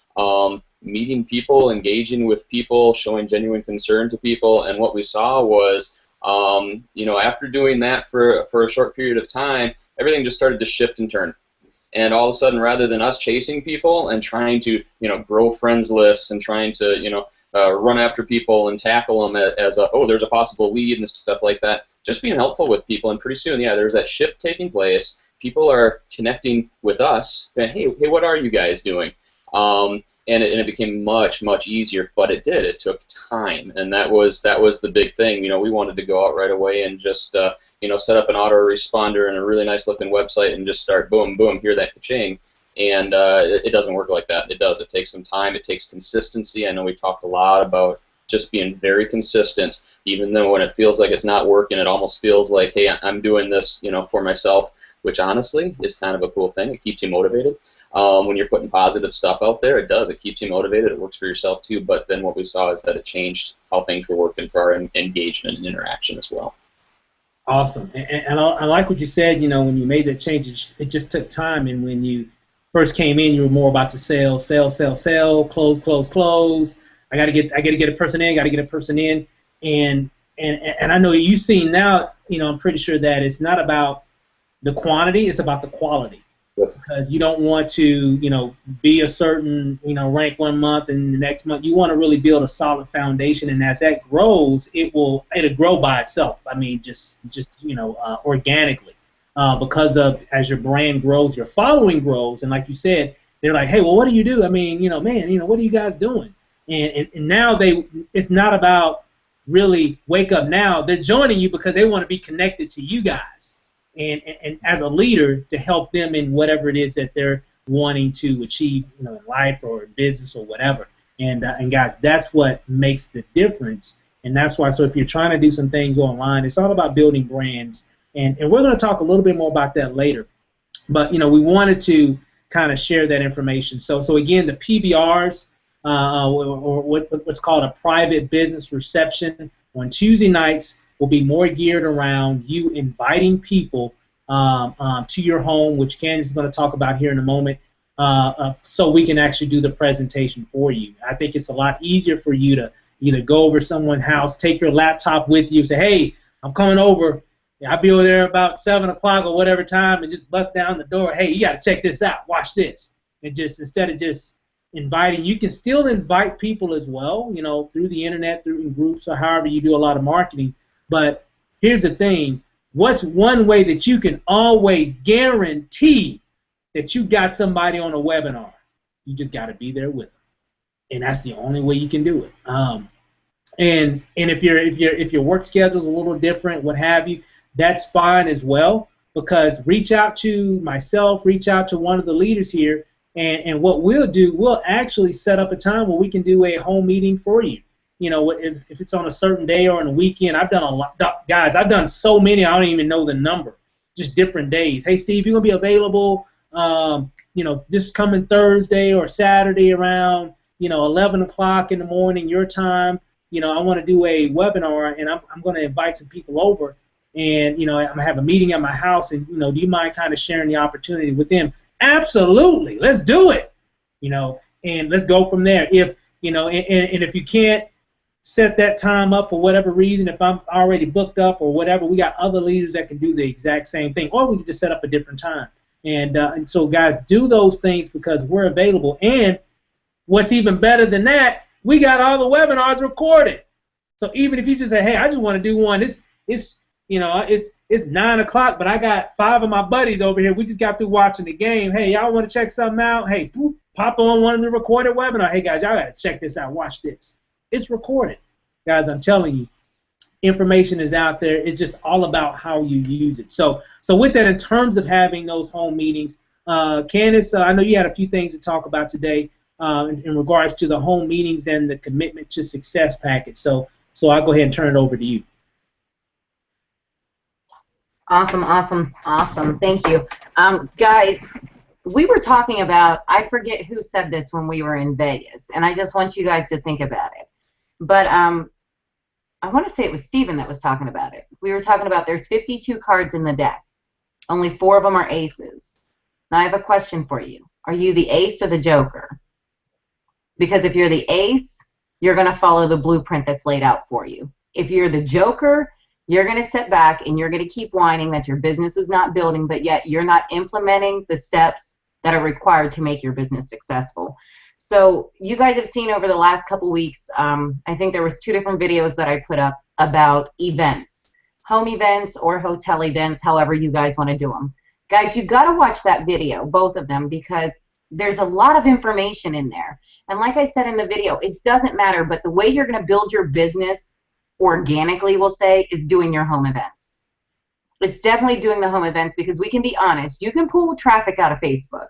C: meeting people, engaging with people, showing genuine concern to people. And what we saw was, after doing that for a short period of time, everything just started to shift and turn. And all of a sudden, rather than us chasing people and trying to, grow friends lists and trying to, run after people and tackle them as there's a possible lead and stuff like that, just being helpful with people. And pretty soon, there's that shift taking place. People are connecting with us. And, hey, what are you guys doing? And it became much, much easier, but it did. It took time, and that was the big thing. We wanted to go out right away and just set up an autoresponder and a really nice looking website and just start boom, boom, hear that ka-ching. And it doesn't work like that. It does. It takes some time. It takes consistency. I know we talked a lot about just being very consistent, even though when it feels like it's not working, it almost feels like, hey, I'm doing this, for myself, which honestly is kind of a cool thing. It keeps you motivated. When you're putting positive stuff out there, it does. It keeps you motivated. It works for yourself too. But then what we saw is that it changed how things were working for our engagement and interaction as well.
A: Awesome. And I like what you said. When you made that change, it just took time. And when you first came in, you were more about to sell, close. I got to get a person in. Got to get a person in. And I know you've seen now. I'm pretty sure that it's not about the quantity, it's about the quality. Yep. Because you don't want to, be a certain, rank one month and the next month. You want to really build a solid foundation, and as that grows, it'll grow by itself. I mean, just organically, because of as your brand grows, your following grows, and like you said, they're like, hey, well, what do you do? I mean, man, what are you guys doing? And now it's not about really wake up now. They're joining you because they want to be connected to you guys, and as a leader to help them in whatever it is that they're wanting to achieve, in life or business or whatever. And guys, that's what makes the difference. And that's why, so if you're trying to do some things online, it's all about building brands. And we're going to talk a little bit more about that later. But, we wanted to kind of share that information. So again, the PBRs, or what's called a private business reception on Tuesday nights will be more geared around you inviting people to your home, which Candace is going to talk about here in a moment, so we can actually do the presentation for you. I think it's a lot easier for you to either go over someone's house, take your laptop with you, say, hey, I'm coming over. I'll be over there about 7 o'clock or whatever time, and just bust down the door. Hey, you got to check this out. Watch this. And just instead of just inviting, you can still invite people as well, through the internet, through groups, or however you do a lot of marketing. But here's the thing. What's one way that you can always guarantee that you got somebody on a webinar? You just got to be there with them. And that's the only way you can do it. And if your work schedule is a little different, what have you, that's fine as well, because reach out to myself, reach out to one of the leaders here, and what we'll do, we'll actually set up a time where we can do a home meeting for you. If it's on a certain day or on a weekend. I've done a lot, guys. I've done so many, I don't even know the number. Just different days. Hey, Steve, you're gonna be available, this coming Thursday or Saturday around, 11 o'clock in the morning your time. I want to do a webinar, and I'm going to invite some people over. And, I'm going to have a meeting at my house, and, do you mind kind of sharing the opportunity with them? Absolutely. Let's do it, and let's go from there. If, and if you can't set that time up for whatever reason, if I'm already booked up or whatever, we got other leaders that can do the exact same thing, or we can just set up a different time. And so, guys, do those things because we're available. And what's even better than that, we got all the webinars recorded. So even if you just say, hey, I just want to do one, it's 9 o'clock, but I got 5 of my buddies over here. We just got through watching the game. Hey, y'all want to check something out? Hey, pop on one of the recorded webinars. Hey, guys, y'all got to check this out. Watch this. It's recorded. Guys, I'm telling you, information is out there. It's just all about how you use it. So with that, in terms of having those home meetings, Candace, I know you had a few things to talk about today in regards to the home meetings and the commitment to success package. So I'll go ahead and turn it over to you.
D: Awesome. Thank you. Guys, we were talking about, I forget who said this when we were in Vegas, and I just want you guys to think about it. But I want to say it was Steven that was talking about it. We were talking about there's 52 cards in the deck. Only 4 of them are aces. Now I have a question for you. Are you the ace or the joker? Because if you're the ace, you're going to follow the blueprint that's laid out for you. If you're the joker, you're going to sit back and you're going to keep whining that your business is not building, but yet you're not implementing the steps that are required to make your business successful. So you guys have seen over the last couple weeks, I think there was 2 different videos that I put up about events, home events or hotel events, however you guys want to do them. Guys, you got to watch that video, both of them, because there's a lot of information in there. And like I said in the video, it doesn't matter, but the way you're going to build your business organically, we'll say, is doing your home events. It's definitely doing the home events, because we can be honest, you can pull traffic out of Facebook,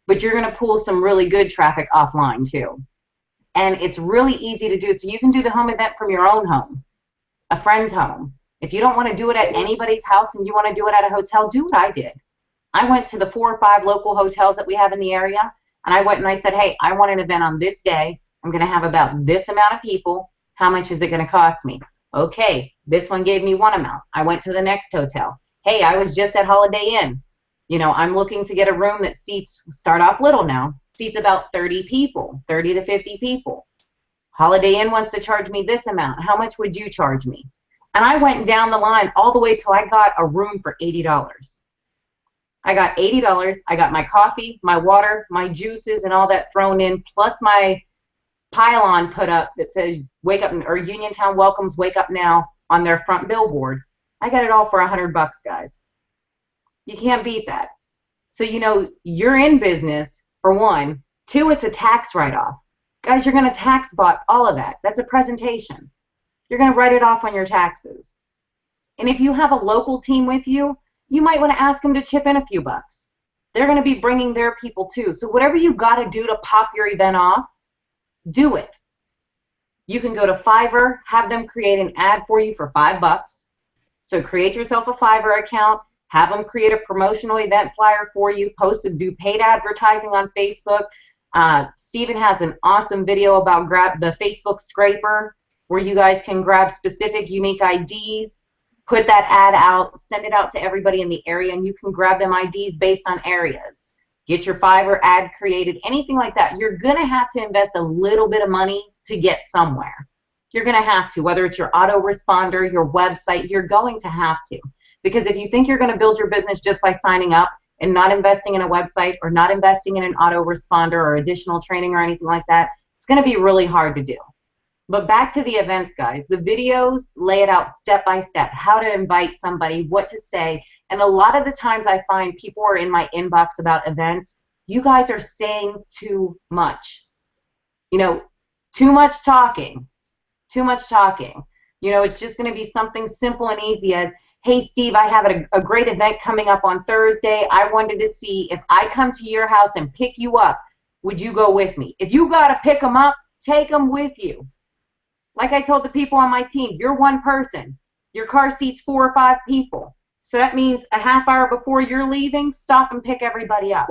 D: but you're going to pull some really good traffic offline too. And it's really easy to do. So you can do the home event from your own home, a friend's home. If you don't want to do it at anybody's house and you want to do it at a hotel, do what I did. I went to the 4 or 5 local hotels that we have in the area, and I went and I said, hey, I want an event on this day. I'm going to have about this amount of people. How much is it going to cost me? Okay, this one gave me one amount. I went to the next hotel. Hey, I was just at Holiday Inn. I'm looking to get a room that seats, start off little now, seats about 30 people, 30 to 50 people. Holiday Inn wants to charge me this amount. How much would you charge me? And I went down the line all the way till I got a room for $80. I got $80. I got my coffee, my water, my juices, and all that thrown in, plus my pylon put up that says "Wake Up" or Uniontown welcomes "Wake Up Now" on their front billboard. I got it all for $100, guys. You can't beat that. So you're in business, for one. 2, it's a tax write-off. Guys, you're going to tax bot all of that. That's a presentation. You're going to write it off on your taxes. And if you have a local team with you, you might want to ask them to chip in a few bucks. They're going to be bringing their people too. So whatever you got to do to pop your event off, do it. You can go to Fiverr, have them create an ad for you for $5. So create yourself a Fiverr account, have them create a promotional event flyer for you, post and do paid advertising on Facebook. Steven has an awesome video about grab the Facebook scraper where you guys can grab specific unique IDs, put that ad out, send it out to everybody in the area, and you can grab them IDs based on areas. Get your Fiverr ad created, anything like that. You're going to have to invest a little bit of money to get somewhere. You're going to have to, whether it's your autoresponder, your website, you're going to have to. Because if you think you're going to build your business just by signing up and not investing in a website or not investing in an autoresponder or additional training or anything like that, it's going to be really hard to do. But back to the events, guys. The videos lay it out step by step, how to invite somebody, what to say. And a lot of the times I find people are in my inbox about events. You guys are saying too much. You know, too much talking. Too much talking. You know, it's just going to be something simple and easy as, hey, Steve, I have a great event coming up on Thursday. I wanted to see if I come to your house and pick you up, would you go with me? If you got to pick them up, take them with you. Like I told the people on my team, you're one person. Your car seats 4 or 5 people. So that means a half hour before you're leaving, stop and pick everybody up.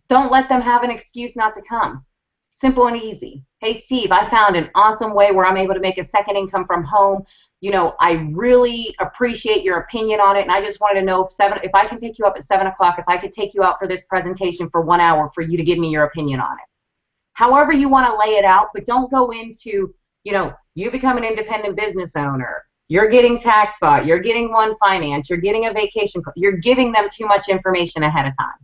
D: Don't let them have an excuse not to come. Simple and easy. Hey, Steve, I found an awesome way where I'm able to make a second income from home. You know, I really appreciate your opinion on it, and I just wanted to know if I can pick you up at 7 o'clock, if I could take you out for this presentation for 1 hour for you to give me your opinion on it. However you want to lay it out, but don't go into, you know, you become an independent business owner, you're getting tax bought, you're getting One Finance, you're getting a vacation, you're giving them too much information ahead of time.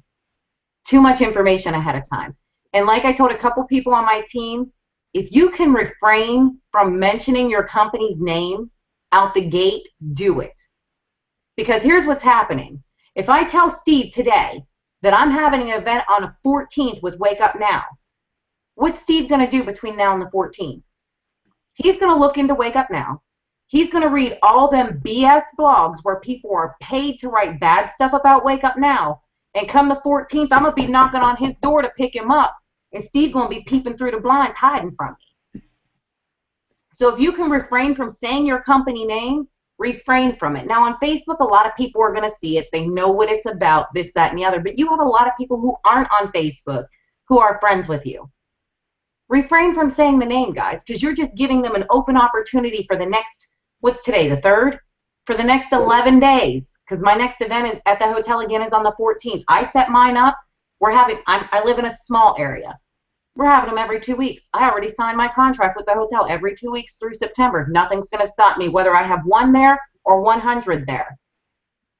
D: Too much information ahead of time. And like I told a couple people on my team, if you can refrain from mentioning your company's name out the gate, do it. Because here's what's happening. If I tell Steve today that I'm having an event on the 14th with Wake Up Now, what's Steve going to do between now and the 14th? He's going to look into Wake Up Now. He's going to read all them BS blogs where people are paid to write bad stuff about Wake Up Now. And come the 14th, I'm going to be knocking on his door to pick him up. And Steve's going to be peeping through the blinds hiding from me. So if you can refrain from saying your company name, refrain from it. Now on Facebook, a lot of people are going to see it. They know what it's about, this, that, and the other. But you have a lot of people who aren't on Facebook who are friends with you. Refrain from saying the name, guys, because you're just giving them an open opportunity for the next, what's today, the 3rd? For the next 11 days, because my next event is at the hotel again is on the 14th. I set mine up. I live in a small area. We're having them every 2 weeks. I already signed my contract with the hotel every 2 weeks through September. Nothing's going to stop me, whether I have 1 there or 100 there.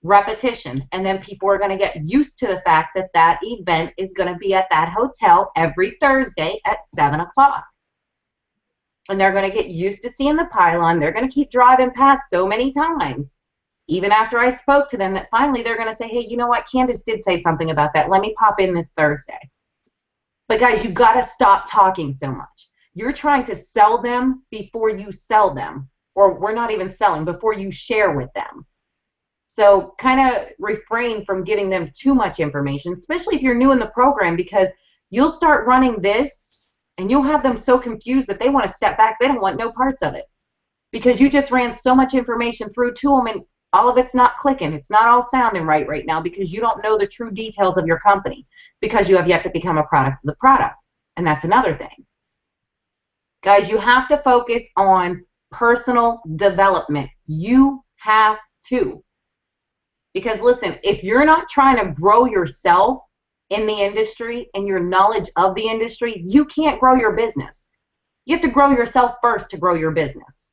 D: Repetition, and then people are going to get used to the fact that that event is going to be at that hotel every Thursday at 7 o'clock. And they're going to get used to seeing the pylon. They're going to keep driving past so many times, even after I spoke to them, that finally they're going to say, hey, you know what, Candace did say something about that. Let me pop in this Thursday. But guys, you got to stop talking so much. You're trying to sell them before you sell them, or we're not even selling, before you share with them. So kind of refrain from giving them too much information, especially if you're new in the program, because you'll start running this and you'll have them so confused that they want to step back. They don't want no parts of it because you just ran so much information through to them and all of it's not clicking. It's not all sounding right now because you don't know the true details of your company because you have yet to become a product of the product. And that's another thing. Guys, you have to focus on personal development. You have to. Because listen, if you're not trying to grow yourself in the industry and your knowledge of the industry, you can't grow your business. You have to grow yourself first to grow your business.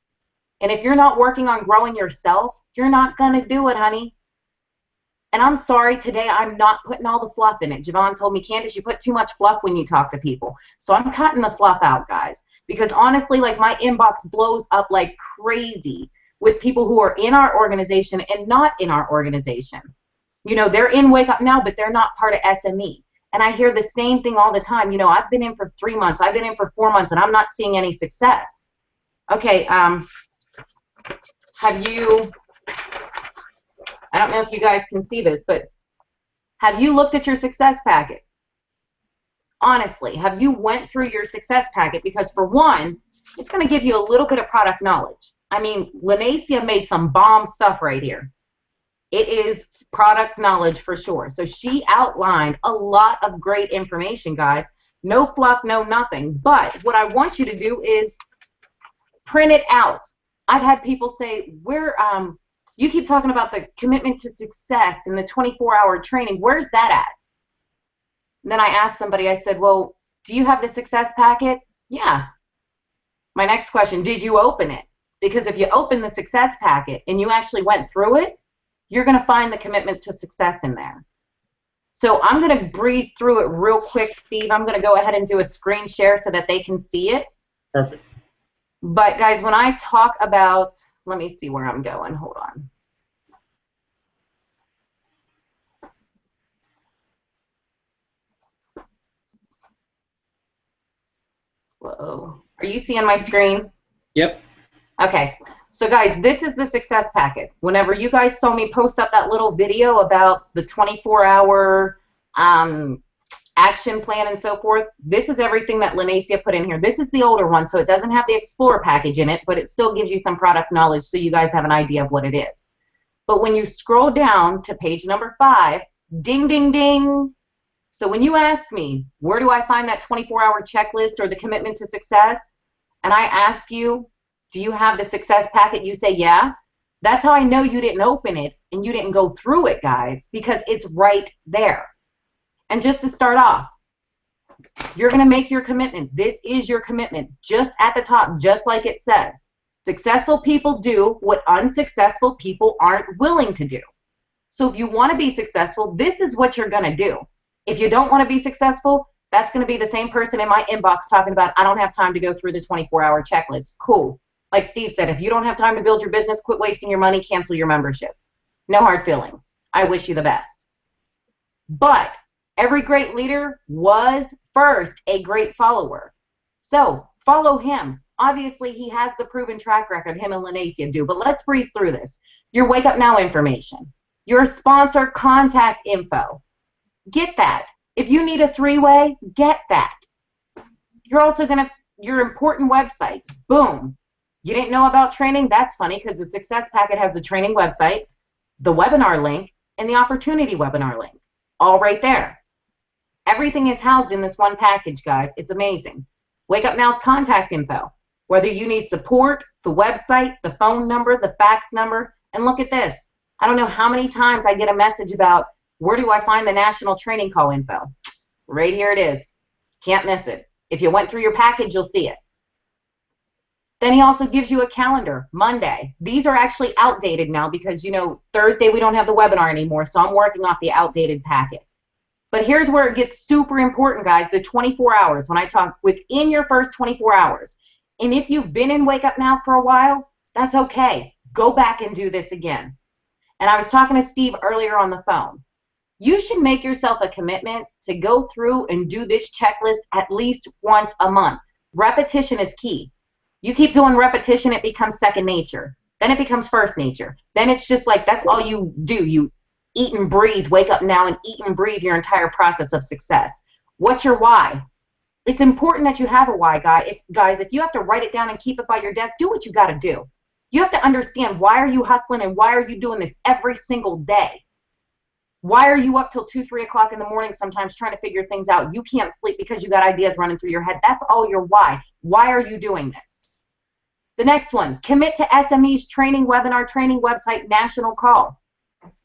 D: And if you're not working on growing yourself, you're not going to do it, honey. And I'm sorry, today I'm not putting all the fluff in it. Javon told me, Candace, you put too much fluff when you talk to people. So I'm cutting the fluff out, guys. Because honestly, like my inbox blows up like crazy with people who are in our organization and not in our organization. You know, they're in Wake Up Now, but they're not part of SME. And I hear the same thing all the time. You know, I've been in for 3 months, I've been in for 4 months, and I'm not seeing any success. Okay, have you, I don't know if you guys can see this, but have you looked at your success packet? Honestly, have you went through your success packet? Because for one, it's going to give you a little bit of product knowledge. I mean, Lanacia made some bomb stuff right here. It is product knowledge for sure. So she outlined a lot of great information, guys. No fluff, no nothing. But what I want you to do is print it out. I've had people say, you keep talking about the commitment to success and the 24-hour training. Where's that at? And then I asked somebody, I said, well, do you have the success packet? Yeah. My next question, did you open it? Because if you open the success packet and you actually went through it, you're going to find the commitment to success in there. So I'm going to breeze through it real quick, Steve. I'm going to go ahead and do a screen share so that they can see it.
A: Perfect.
D: But guys, when I talk about, let me see where I'm going. Hold on. Whoa. Are you seeing my screen?
A: Yep.
D: Okay. So guys, this is the success packet. Whenever you guys saw me post up that little video about the 24-hour action plan and so forth, this is everything that Lanacia put in here. This is the older one, so it doesn't have the Explorer package in it, but it still gives you some product knowledge so you guys have an idea of what it is. But when you scroll down to page number 5, ding, ding, ding. So when you ask me, where do I find that 24-hour checklist or the commitment to success, and I ask you, do you have the success packet? You say, yeah. That's how I know you didn't open it and you didn't go through it, guys, because it's right there. And just to start off, you're going to make your commitment. This is your commitment, just at the top, just like it says. Successful people do what unsuccessful people aren't willing to do. So if you want to be successful, this is what you're going to do. If you don't want to be successful, that's going to be the same person in my inbox talking about, I don't have time to go through the 24-hour checklist. Cool. Like Steve said, if you don't have time to build your business, quit wasting your money, cancel your membership. No hard feelings. I wish you the best. But every great leader was first a great follower. So follow him. Obviously, he has the proven track record, him and Lanacia do, but let's breeze through this. Your Wake Up Now information, your sponsor contact info. Get that. If you need a 3-way, get that. You're also going to, your important websites, boom. You didn't know about training? That's funny because the Success Packet has the training website, the webinar link, and the opportunity webinar link. All right there. Everything is housed in this one package, guys. It's amazing. Wake Up Now's contact info. Whether you need support, the website, the phone number, the fax number, and look at this. I don't know how many times I get a message about where do I find the national training call info. Right here it is. Can't miss it. If you went through your package, you'll see it. Then he also gives you a calendar, Monday. These are actually outdated now because, you know, Thursday we don't have the webinar anymore, so I'm working off the outdated packet. But here's where it gets super important, guys, the 24 hours. When I talk within your first 24 hours. And if you've been in Wake Up Now for a while, that's okay. Go back and do this again. And I was talking to Steve earlier on the phone. You should make yourself a commitment to go through and do this checklist at least once a month. Repetition is key. You keep doing repetition, it becomes second nature. Then it becomes first nature. Then it's just like that's all you do. You eat and breathe, Wake Up Now, and eat and breathe your entire process of success. What's your why? It's important that you have a why, guys. If you have to write it down and keep it by your desk, do what you got to do. You have to understand why are you hustling and why are you doing this every single day. Why are you up till 2, 3 o'clock in the morning sometimes trying to figure things out? You can't sleep because you got ideas running through your head. That's all your why. Why are you doing this? The next one, commit to SME's training webinar, training website, national call.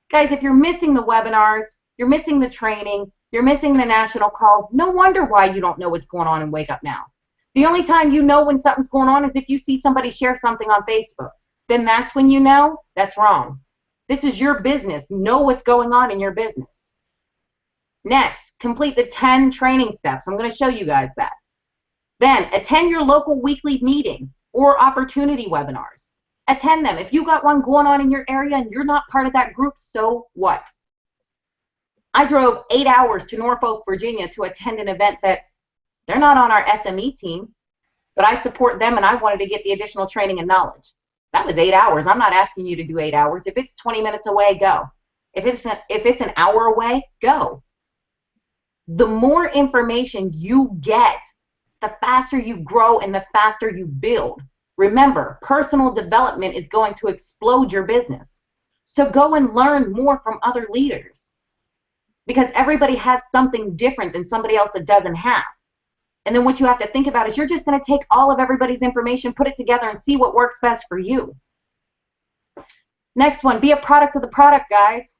D: Guys, if you're missing the webinars, you're missing the training, you're missing the national call, no wonder why you don't know what's going on in Wake Up Now. The only time you know when something's going on is if you see somebody share something on Facebook. Then that's when you know that's wrong. This is your business. Know what's going on in your business. Next, complete the 10 training steps. I'm going to show you guys that. Then, attend your local weekly meeting or opportunity webinars. Attend them. If you got one going on in your area and you're not part of that group, so what? I drove 8 hours to Norfolk, Virginia to attend an event that they're not on our SME team, but I support them and I wanted to get the additional training and knowledge. That was 8 hours. I'm not asking you to do 8 hours. If it's 20 minutes away, go. If it's an hour away, go. The more information you get, the faster you grow and the faster you build. Remember, personal development is going to explode your business. So go and learn more from other leaders, because everybody has something different than somebody else that doesn't have. And then what you have to think about is you're just going to take all of everybody's information, put it together, and see what works best for you. Next one, be a product of the product, guys.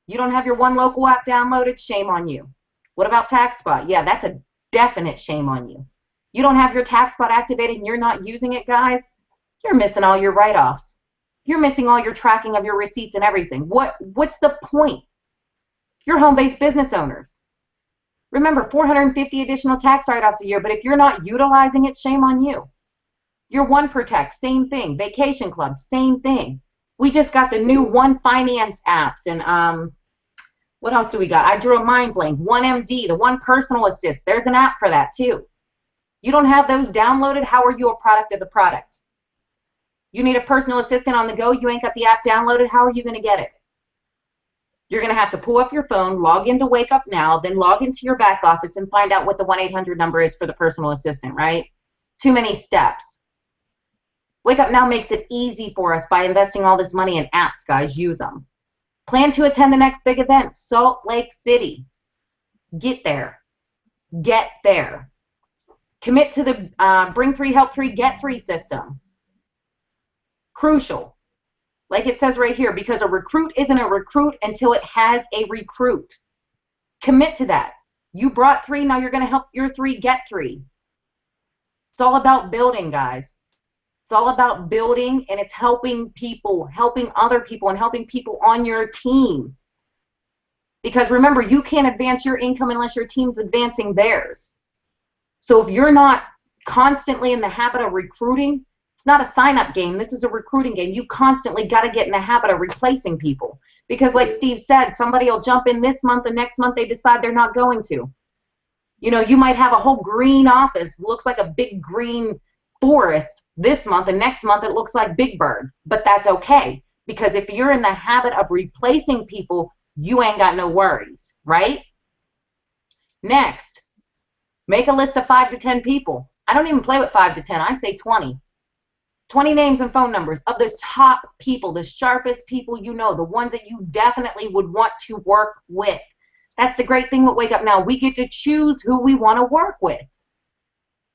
D: You don't have your one local app downloaded, shame on you. What about TaxSpot? Yeah, that's a definite shame on you. You don't have your TaxSpot activated and you're not using it, guys, you're missing all your write-offs. You're missing all your tracking of your receipts and everything. What's the point? You're home-based business owners. Remember, 450 additional tax write-offs a year, but if you're not utilizing it, shame on you. Your One Protect, same thing. Vacation Club, same thing. We just got the new One Finance apps, and what else do we got? I drew a mind blank. One MD, the One Personal Assist. There's an app for that too. You don't have those downloaded, how are you a product of the product? You need a personal assistant on the go, you ain't got the app downloaded, how are you going to get it? You're going to have to pull up your phone, log into Wake Up Now, then log into your back office and find out what the 1-800 number is for the personal assistant, right? Too many steps. Wake Up Now makes it easy for us by investing all this money in apps, guys. Use them. Plan to attend the next big event, Salt Lake City. Get there. Get there. Commit to the Bring 3, Help 3, Get 3 system. Crucial. Like it says right here, because a recruit isn't a recruit until it has a recruit. Commit to that. You brought 3, now you're going to help your 3 get 3. It's all about building, guys. It's all about building, and it's helping people, helping other people, and helping people on your team. Because remember, you can't advance your income unless your team's advancing theirs. So if you're not constantly in the habit of recruiting, it's not a sign-up game. This is a recruiting game. You constantly got to get in the habit of replacing people. Because like Steve said, somebody will jump in this month, and next month they decide they're not going to. You know, you might have a whole green office, looks like a big green forest this month, and next month it looks like Big Bird. But that's okay, because if you're in the habit of replacing people, you ain't got no worries, right? Next, make a list of 5 to 10 people. I don't even play with 5 to 10. I say 20. 20 names and phone numbers of the top people, the sharpest people you know, the ones that you definitely would want to work with. That's the great thing with Wake Up Now. We get to choose who we want to work with.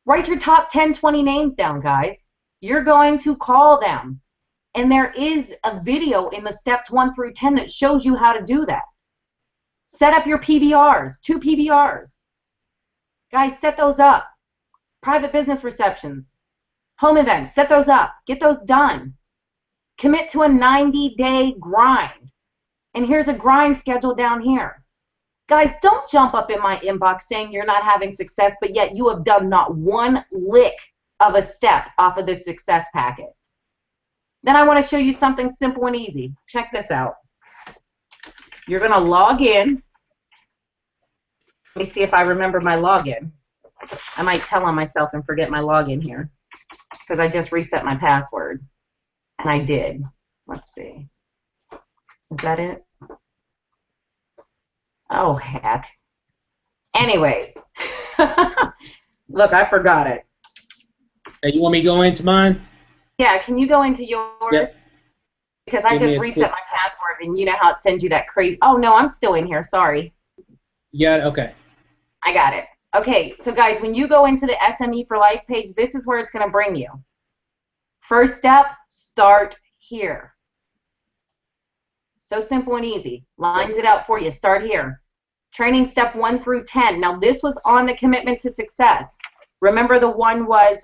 D: Write your top 10, 20 names down, guys. You're going to call them. And there is a video in the steps 1 through 10 that shows you how to do that. Set up your PBRs, 2 PBRs. Guys, set those up. Private business receptions, home events, set those up. Get those done. Commit to a 90-day grind. And here's a grind schedule down here. Guys, don't jump up in my inbox saying you're not having success, but yet you have done not one lick of a step off of this success packet. Then I want to show you something simple and easy. Check this out. You're going to log in. Let me see if I remember my login. I might tell on myself and forget my login here because I just reset my password. And I did. Let's see. Is that it? Oh, heck. Anyways. Look, I forgot it.
A: Hey, you want me to go into mine?
D: Yeah, can you go into yours?
A: Yep.
D: Because I just reset my password, and you know how it sends you that crazy... Oh, no, I'm still in here. Sorry.
A: You got it? Okay.
D: I got it. Okay, so guys, when you go into the SME for Life page, this is where it's going to bring you. First step, start here. So simple and easy. Lines it out for you. Start here. Training step 1 through 10. Now, this was on the commitment to success. Remember, the one was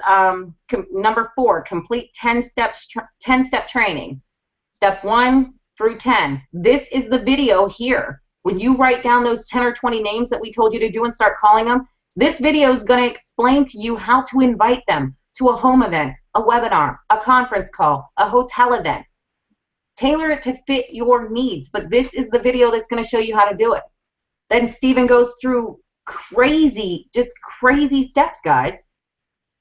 D: number 4, complete 10-step training. Step 1 through 10. This is the video here. When you write down those 10 or 20 names that we told you to do and start calling them, this video is going to explain to you how to invite them to a home event, a webinar, a conference call, a hotel event. Tailor it to fit your needs, but this is the video that's going to show you how to do it. Then Stephen goes through crazy, just crazy steps, guys,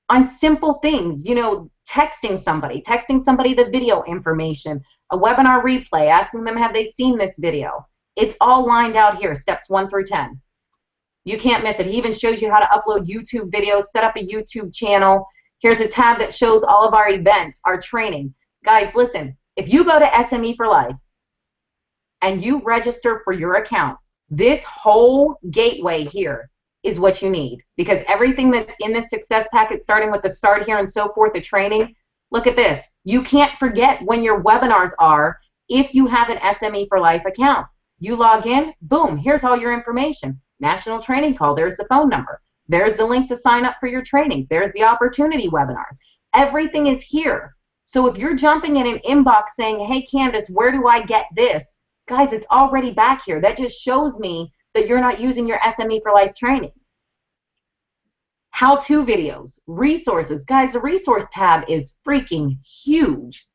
D: on simple things. You know, texting somebody the video information, a webinar replay, asking them have they seen this video. It's all lined out here, steps 1 through 10. You can't miss it. He even shows you how to upload YouTube videos, set up a YouTube channel. Here's a tab that shows all of our events, our training. Guys, listen, if you go to SME for Life and you register for your account, this whole gateway here is what you need, because everything that's in this success packet, starting with the start here and so forth, the training, look at this. You can't forget when your webinars are if you have an SME for Life account. You log in, boom, here's all your information. National training call, there's the phone number. There's the link to sign up for your training. There's the opportunity webinars. Everything is here. So if you're jumping in an inbox saying, hey, Candace, where do I get this? Guys, it's already back here. That just shows me that you're not using your SME for Life training. How-to videos, resources. Guys, the resource tab is freaking huge.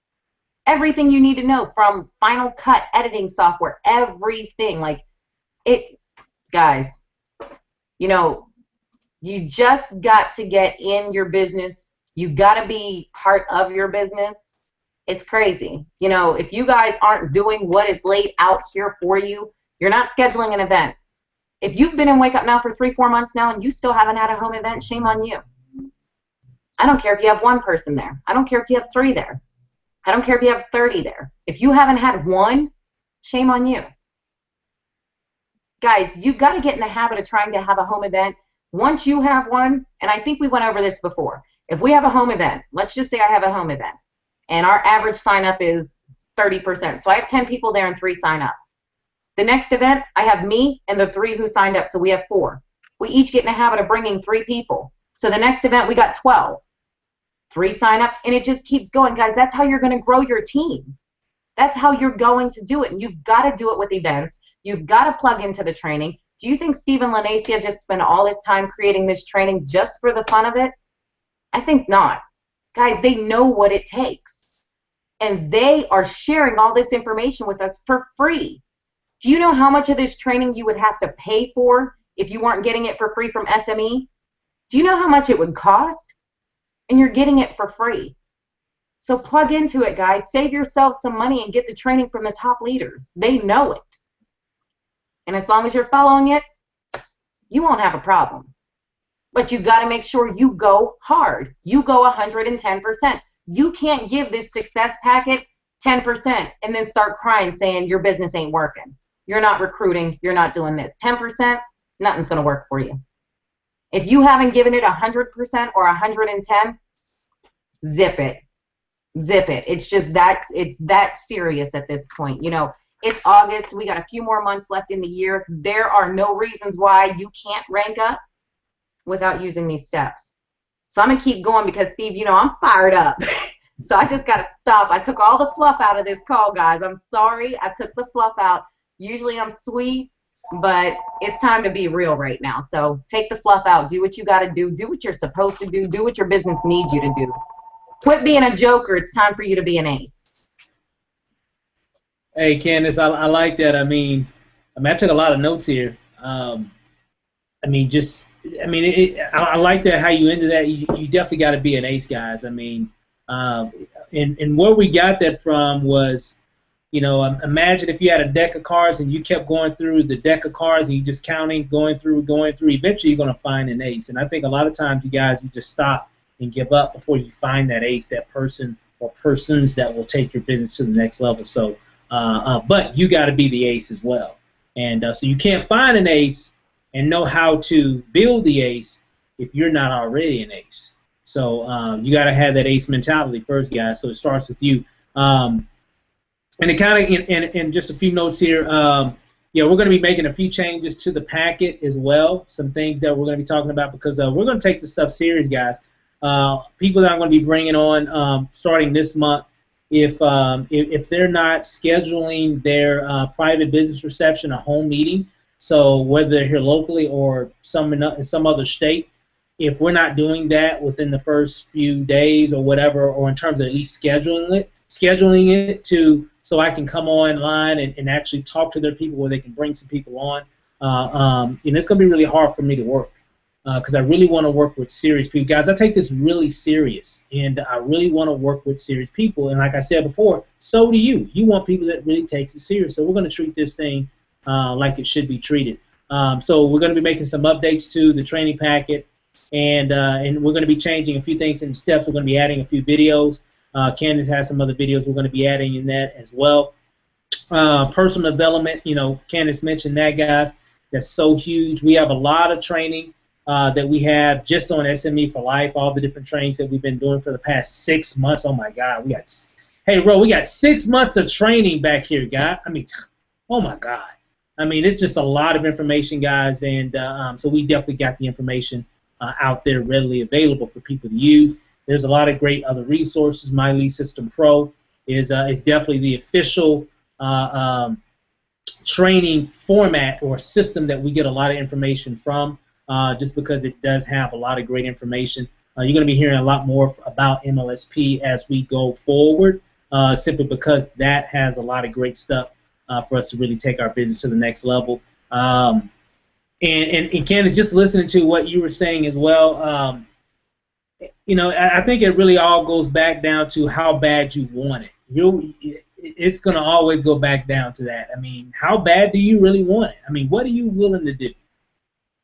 D: Everything you need to know, from Final Cut, editing software, everything. Like, it, guys, you know, you just got to get in your business. You got to be part of your business. It's crazy. You know, if you guys aren't doing what is laid out here for you, you're not scheduling an event. If you've been in Wake Up Now for 3-4 months now and you still haven't had a home event, shame on you. I don't care if you have 1 person there. I don't care if you have 3 there. I don't care if you have 30 there. If you haven't had 1, shame on you. Guys, you've got to get in the habit of trying to have a home event. Once you have one, and I think we went over this before, if we have a home event, let's just say I have a home event, and our average sign up is 30%. So I have 10 people there and 3 sign up. The next event, I have me and the 3 who signed up, so we have 4. We each get in the habit of bringing 3 people. So the next event, we got 12. 3 sign up, and it just keeps going. Guys, that's how you're going to grow your team. That's how you're going to do it, and you've got to do it with events. You've got to plug into the training. Do you think Stephen Lanacia just spent all his time creating this training just for the fun of it? I think not. Guys, they know what it takes, and they are sharing all this information with us for free. Do you know how much of this training you would have to pay for if you weren't getting it for free from SME? Do you know how much it would cost? And you're getting it for free. So plug into it, guys. Save yourself some money and get the training from the top leaders. They know it. And as long as you're following it, you won't have a problem. But you've got to make sure you go hard. You go 110%. You can't give this success packet 10% and then start crying saying your business ain't working. You're not recruiting. You're not doing this. 10%, nothing's going to work for you. If you haven't given it 100% or 110, zip it. Zip it. It's just it's that serious at this point. You know, it's August. We got a few more months left in the year. There are no reasons why you can't rank up without using these steps. So I'm going to keep going because, Steve, you know, I'm fired up. So I just got to stop. I took all the fluff out of this call, guys. I'm sorry. I took the fluff out. Usually I'm sweet, but it's time to be real right now. So take the fluff out. Do what you got to do. Do what you're supposed to do. Do what your business needs you to do. Quit being a joker. It's time for you to be an ace.
A: Hey, Candace, I like that. I mean, I took a lot of notes here. I like that how you ended that. You definitely got to be an ace, guys. I mean, and where we got that from was, you know, imagine if you had a deck of cards and you kept going through the deck of cards and you just counting, going through. Eventually, you're going to find an ace. And I think a lot of times, you guys, you just stop and give up before you find that ace, that person or persons that will take your business to the next level. So, but you got to be the ace as well. And so you can't find an ace and know how to build the ace if you're not already an ace. So you got to have that ace mentality first, guys. So it starts with you. And it kind of, in just a few notes here, yeah, we're going to be making a few changes to the packet as well. Some things that we're going to be talking about because we're going to take this stuff serious, guys. People that I'm going to be bringing on starting this month, if they're not scheduling their private business reception, a home meeting, so whether they're here locally or in some other state, if we're not doing that within the first few days or whatever, or in terms of at least scheduling it so I can come online and actually talk to their people where they can bring some people on, and it's going to be really hard for me to work because I really want to work with serious people. Guys, I take this really serious, and I really want to work with serious people. And like I said before, so do you. You want people that really takes it serious. So we're going to treat this thing like it should be treated. So we're going to be making some updates to the training packet, and we're going to be changing a few things in the steps. We're going to be adding a few videos. Candace has some other videos we're going to be adding in that as well. Personal development, Candace mentioned that, guys. That's so huge. We have a lot of training that we have just on SME for Life, all the different trainings that we've been doing for the past 6 months. Oh, my God. We got 6 months of training back here, guys. I mean, oh, my God. I mean, it's just a lot of information, guys, and so we definitely got the information out there readily available for people to use. There's a lot of great other resources. My Lead System Pro is definitely the official training format or system that we get a lot of information from, just because it does have a lot of great information. You're going to be hearing a lot more about MLSP as we go forward, simply because that has a lot of great stuff for us to really take our business to the next level. And Candace, just listening to what you were saying as well, I think it really all goes back down to how bad you want it. It's going to always go back down to that. I mean, how bad do you really want it? I mean, what are you willing to do?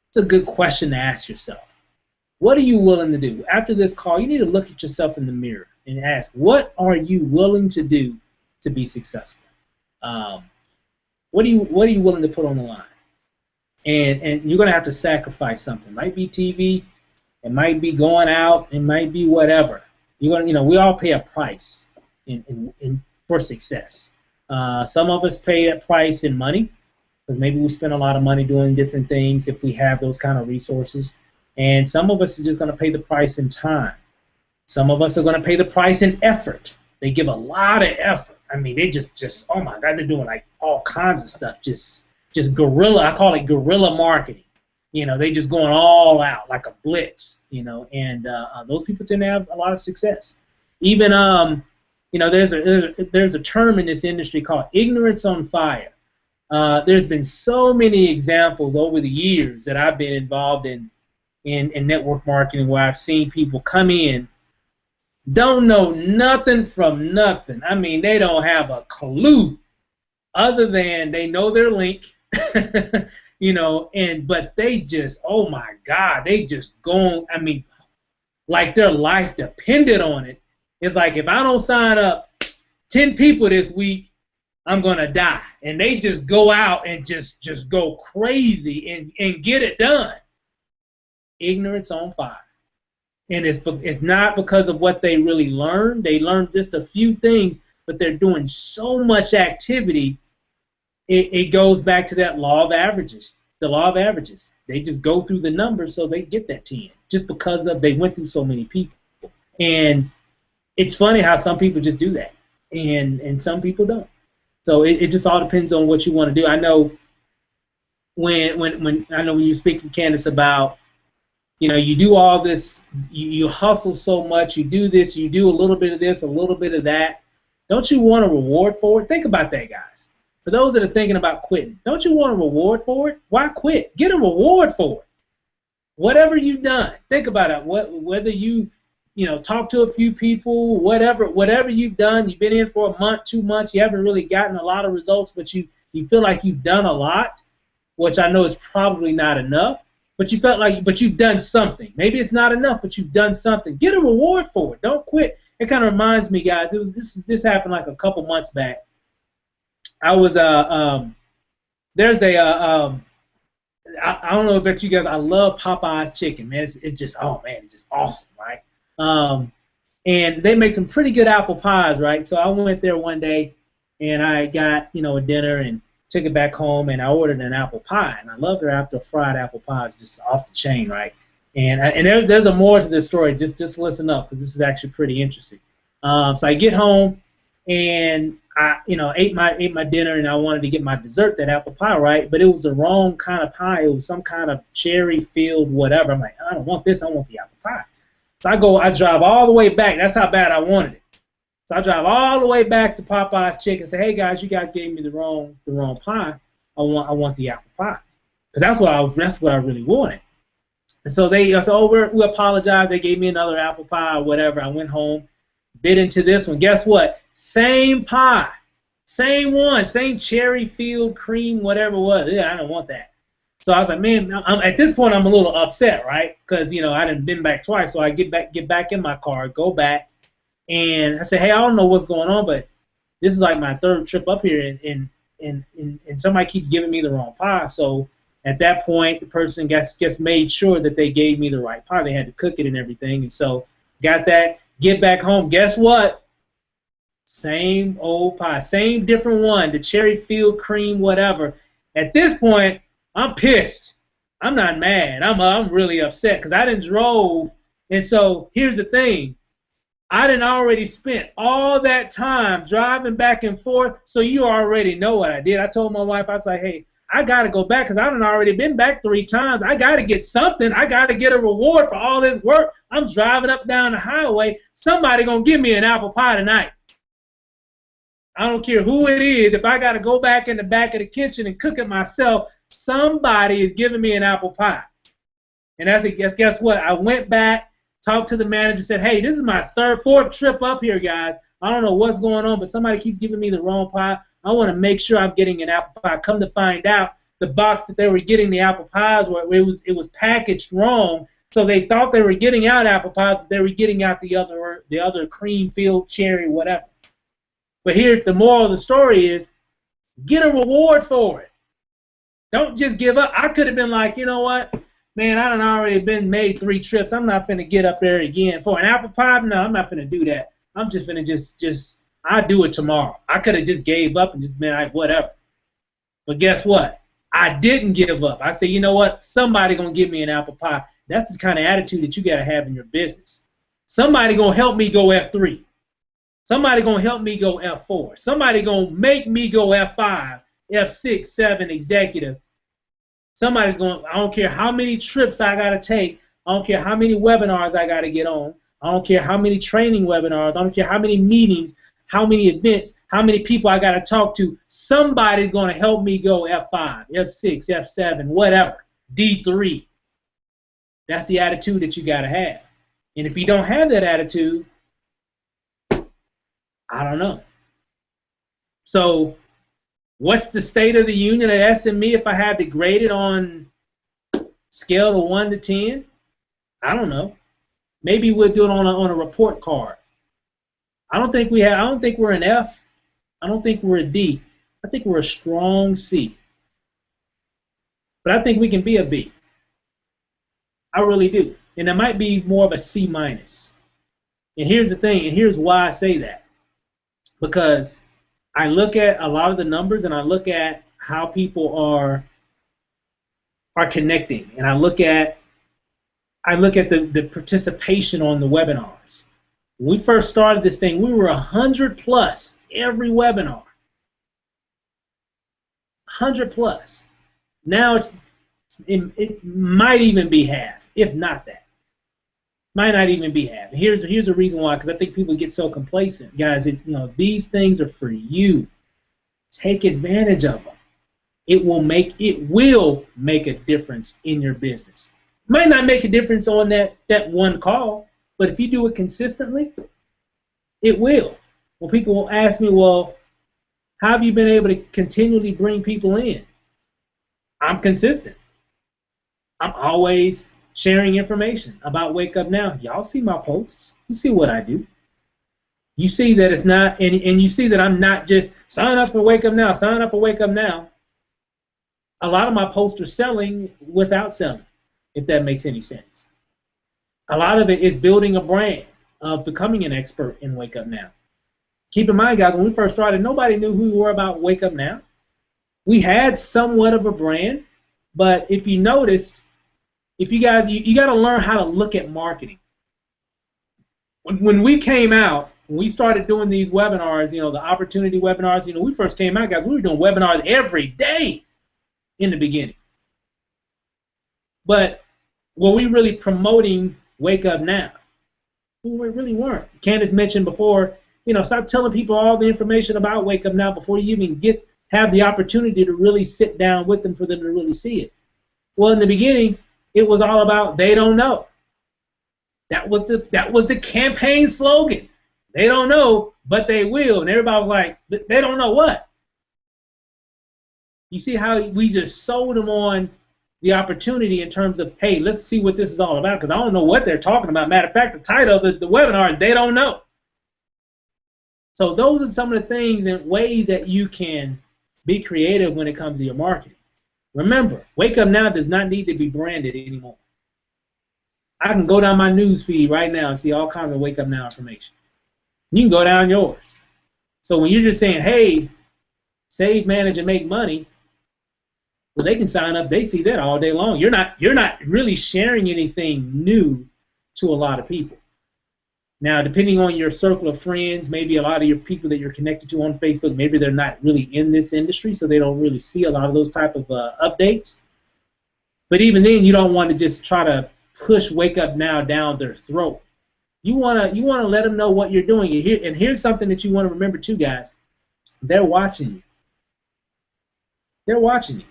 A: It's a good question to ask yourself. What are you willing to do? After this call, you need to look at yourself in the mirror and ask, what are you willing to do to be successful? What are you willing to put on the line? And you're going to have to sacrifice something. It might be TV. It might be going out. It might be whatever. We all pay a price for success. Some of us pay a price in money, because maybe we spend a lot of money doing different things if we have those kind of resources. And some of us are just going to pay the price in time. Some of us are going to pay the price in effort. They give a lot of effort. I mean, they just oh my God, they're doing like all kinds of stuff, just guerrilla. I call it guerrilla marketing. They just going all out like a blitz. And those people tend to have a lot of success. Even there's a term in this industry called ignorance on fire. There's been so many examples over the years that I've been involved in network marketing where I've seen people come in, don't know nothing from nothing. I mean, they don't have a clue other than they know their link, but they just, oh my God, they just go, I mean, like their life depended on it. It's like, if I don't sign up 10 people this week, I'm going to die. And they just go out and just go crazy and get it done. Ignorance on fire. And it's not because of what they really learned. They learned just a few things, but they're doing so much activity, it goes back to that law of averages. The law of averages. They just go through the numbers so they get that 10, just because they went through so many people. And it's funny how some people just do that, and some people don't. So it just all depends on what you want to do. I know when you speak to Candace about, you do all this, you hustle so much, you do this, you do a little bit of this, a little bit of that. Don't you want a reward for it? Think about that, guys. For those that are thinking about quitting, don't you want a reward for it? Why quit? Get a reward for it. Whatever you've done, think about it. Whether you talk to a few people, whatever you've done, you've been in for a month, 2 months, you haven't really gotten a lot of results, but you feel like you've done a lot, which I know is probably not enough. But you've done something. Maybe it's not enough, but you've done something. Get a reward for it. Don't quit. It kind of reminds me, guys. This happened like a couple months back. I was there's a I don't know about you guys. I love Popeye's chicken, man. It's just it's just awesome, right? And they make some pretty good apple pies, right? So I went there one day, and I got a dinner and took it back home, and I ordered an apple pie, and I love their fried apple pies, just off the chain, right? And there's a more to this story. Just listen up, because this is actually pretty interesting. So I get home, and I ate my dinner, and I wanted to get my dessert, that apple pie, right? But it was the wrong kind of pie. It was some kind of cherry filled whatever. I'm like, I don't want this. I want the apple pie. So I drive all the way back. That's how bad I wanted it. So I drive all the way back to Popeye's Chicken and say, hey guys, you guys gave me the wrong pie. I want the apple pie. because that's what I really wanted. And so I said, oh, we apologize. They gave me another apple pie or whatever. I went home, bit into this one. Guess what? Same pie, same one, same cherry filled cream, whatever it was. Yeah, I don't want that. So I was like, man, at this point I'm a little upset, right? Because I done been back twice. So I get back in my car, go back, and I say, hey, I don't know what's going on, but this is like my third trip up here, and somebody keeps giving me the wrong pie. So at that point, the person just made sure that they gave me the right pie. They had to cook it and everything, and so got that. Get back home. Guess what? Same old pie, same different one, the cherry filled cream, whatever. At this point, I'm pissed. I'm not mad. I'm really upset because I done drove, and so here's the thing. I done already spent all that time driving back and forth, so you already know what I did. I told my wife, I was like, hey, I got to go back because I done already been back 3 times. I got to get something. I got to get a reward for all this work. I'm driving up down the highway. Somebody going to give me an apple pie tonight. I don't care who it is. If I got to go back in the back of the kitchen and cook it myself, somebody is giving me an apple pie. And guess what? I went back, talked to the manager, said, hey, this is my fourth trip up here, guys. I don't know what's going on, but somebody keeps giving me the wrong pie. I want to make sure I'm getting an apple pie. Come to find out, the box that they were getting the apple pies were, it was packaged wrong. So they thought they were getting out apple pies, but they were getting out the other cream-filled cherry, whatever. But here, the moral of the story is, get a reward for it. Don't just give up. I could have been like, you know what, man, I done already been made 3 trips. I'm not finna get up there again for an apple pie. No, I'm not finna do that. I'm just finna just I'll do it tomorrow. I could have just gave up and just been like, whatever. But guess what? I didn't give up. I said, you know what? Somebody gonna give me an apple pie. That's the kind of attitude that you gotta have in your business. Somebody gonna help me go F3. Somebody gonna help me go F4. Somebody gonna make me go F5, F6, 7 executive. Somebody's going, I don't care how many trips I got to take. I don't care how many webinars I got to get on. I don't care how many training webinars. I don't care how many meetings, how many events, how many people I got to talk to. Somebody's going to help me go F5, F6, F7, whatever, D3. That's the attitude that you got to have. And if you don't have that attitude, I don't know. So what's the state of the union at SME if I had to grade it on scale of 1 to 10? I don't know. Maybe we'll do it on a report card. I don't think we're an F. I don't think we're a D. I think we're a strong C. But I think we can be a B. I really do. And it might be more of a C minus. And here's the thing, and here's why I say that. Because I look at a lot of the numbers and I look at how people are connecting, and I look at the participation on the webinars. When we first started this thing, we were 100 plus every webinar. 100 plus. Now it might even be half, if not that. Might not even be half. Here's a reason why, because I think people get so complacent. Guys, these things are for you. Take advantage of them. It will make a difference in your business. Might not make a difference on that one call, but if you do it consistently, it will. Well, people will ask me, well, how have you been able to continually bring people in? I'm consistent. I'm always sharing information about Wake Up Now. Y'all see my posts. You see what I do. You see that it's not, and you see that I'm not just sign up for Wake Up Now, sign up for Wake Up Now. A lot of my posts are selling without selling, if that makes any sense. A lot of it is building a brand of becoming an expert in Wake Up Now. Keep in mind, guys, when we first started, nobody knew who we were about Wake Up Now. We had somewhat of a brand, but if you noticed, if you guys, you got to learn how to look at marketing. When we came out, when we started doing these webinars, the opportunity webinars, we first came out, guys, we were doing webinars every day in the beginning. But were we really promoting Wake Up Now? We really weren't. Candace mentioned before, stop telling people all the information about Wake Up Now before you even have the opportunity to really sit down with them for them to really see it. Well, in the beginning, it was all about they don't know. That was the campaign slogan. They don't know, but they will. And everybody was like, they don't know what? You see how we just sold them on the opportunity in terms of, hey, let's see what this is all about, because I don't know what they're talking about. Matter of fact, the title of the webinar is They Don't Know. So those are some of the things and ways that you can be creative when it comes to your marketing. Remember, Wake Up Now does not need to be branded anymore. I can go down my news feed right now and see all kinds of Wake Up Now information. You can go down yours. So when you're just saying, hey, save, manage, and make money, well, they can sign up. They see that all day long. You're not really sharing anything new to a lot of people. Now, depending on your circle of friends, maybe a lot of your people that you're connected to on Facebook, maybe they're not really in this industry, so they don't really see a lot of those type of updates. But even then, you don't want to just try to push Wake Up Now down their throat. You wanna let them know what you're doing. And here's something that you want to remember too, guys. They're watching you. They're watching you.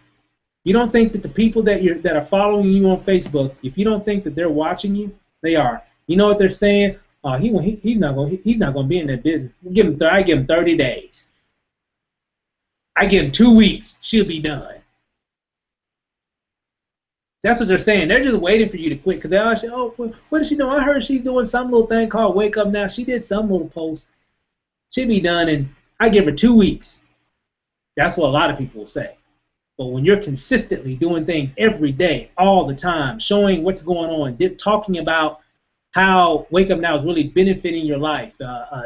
A: You don't think that the people that are following you on Facebook, if you don't think that they're watching you, they are. You know what they're saying? He's not going to be in that business. I give him 30 days. I give him 2 weeks. She'll be done. That's what they're saying. They're just waiting for you to quit because they all say, oh, what is she doing? I heard she's doing some little thing called Wake Up Now. She did some little post. She'll be done, and I give her 2 weeks. That's what a lot of people will say. But when you're consistently doing things every day, all the time, showing what's going on, talking about how Wake Up Now is really benefiting your life,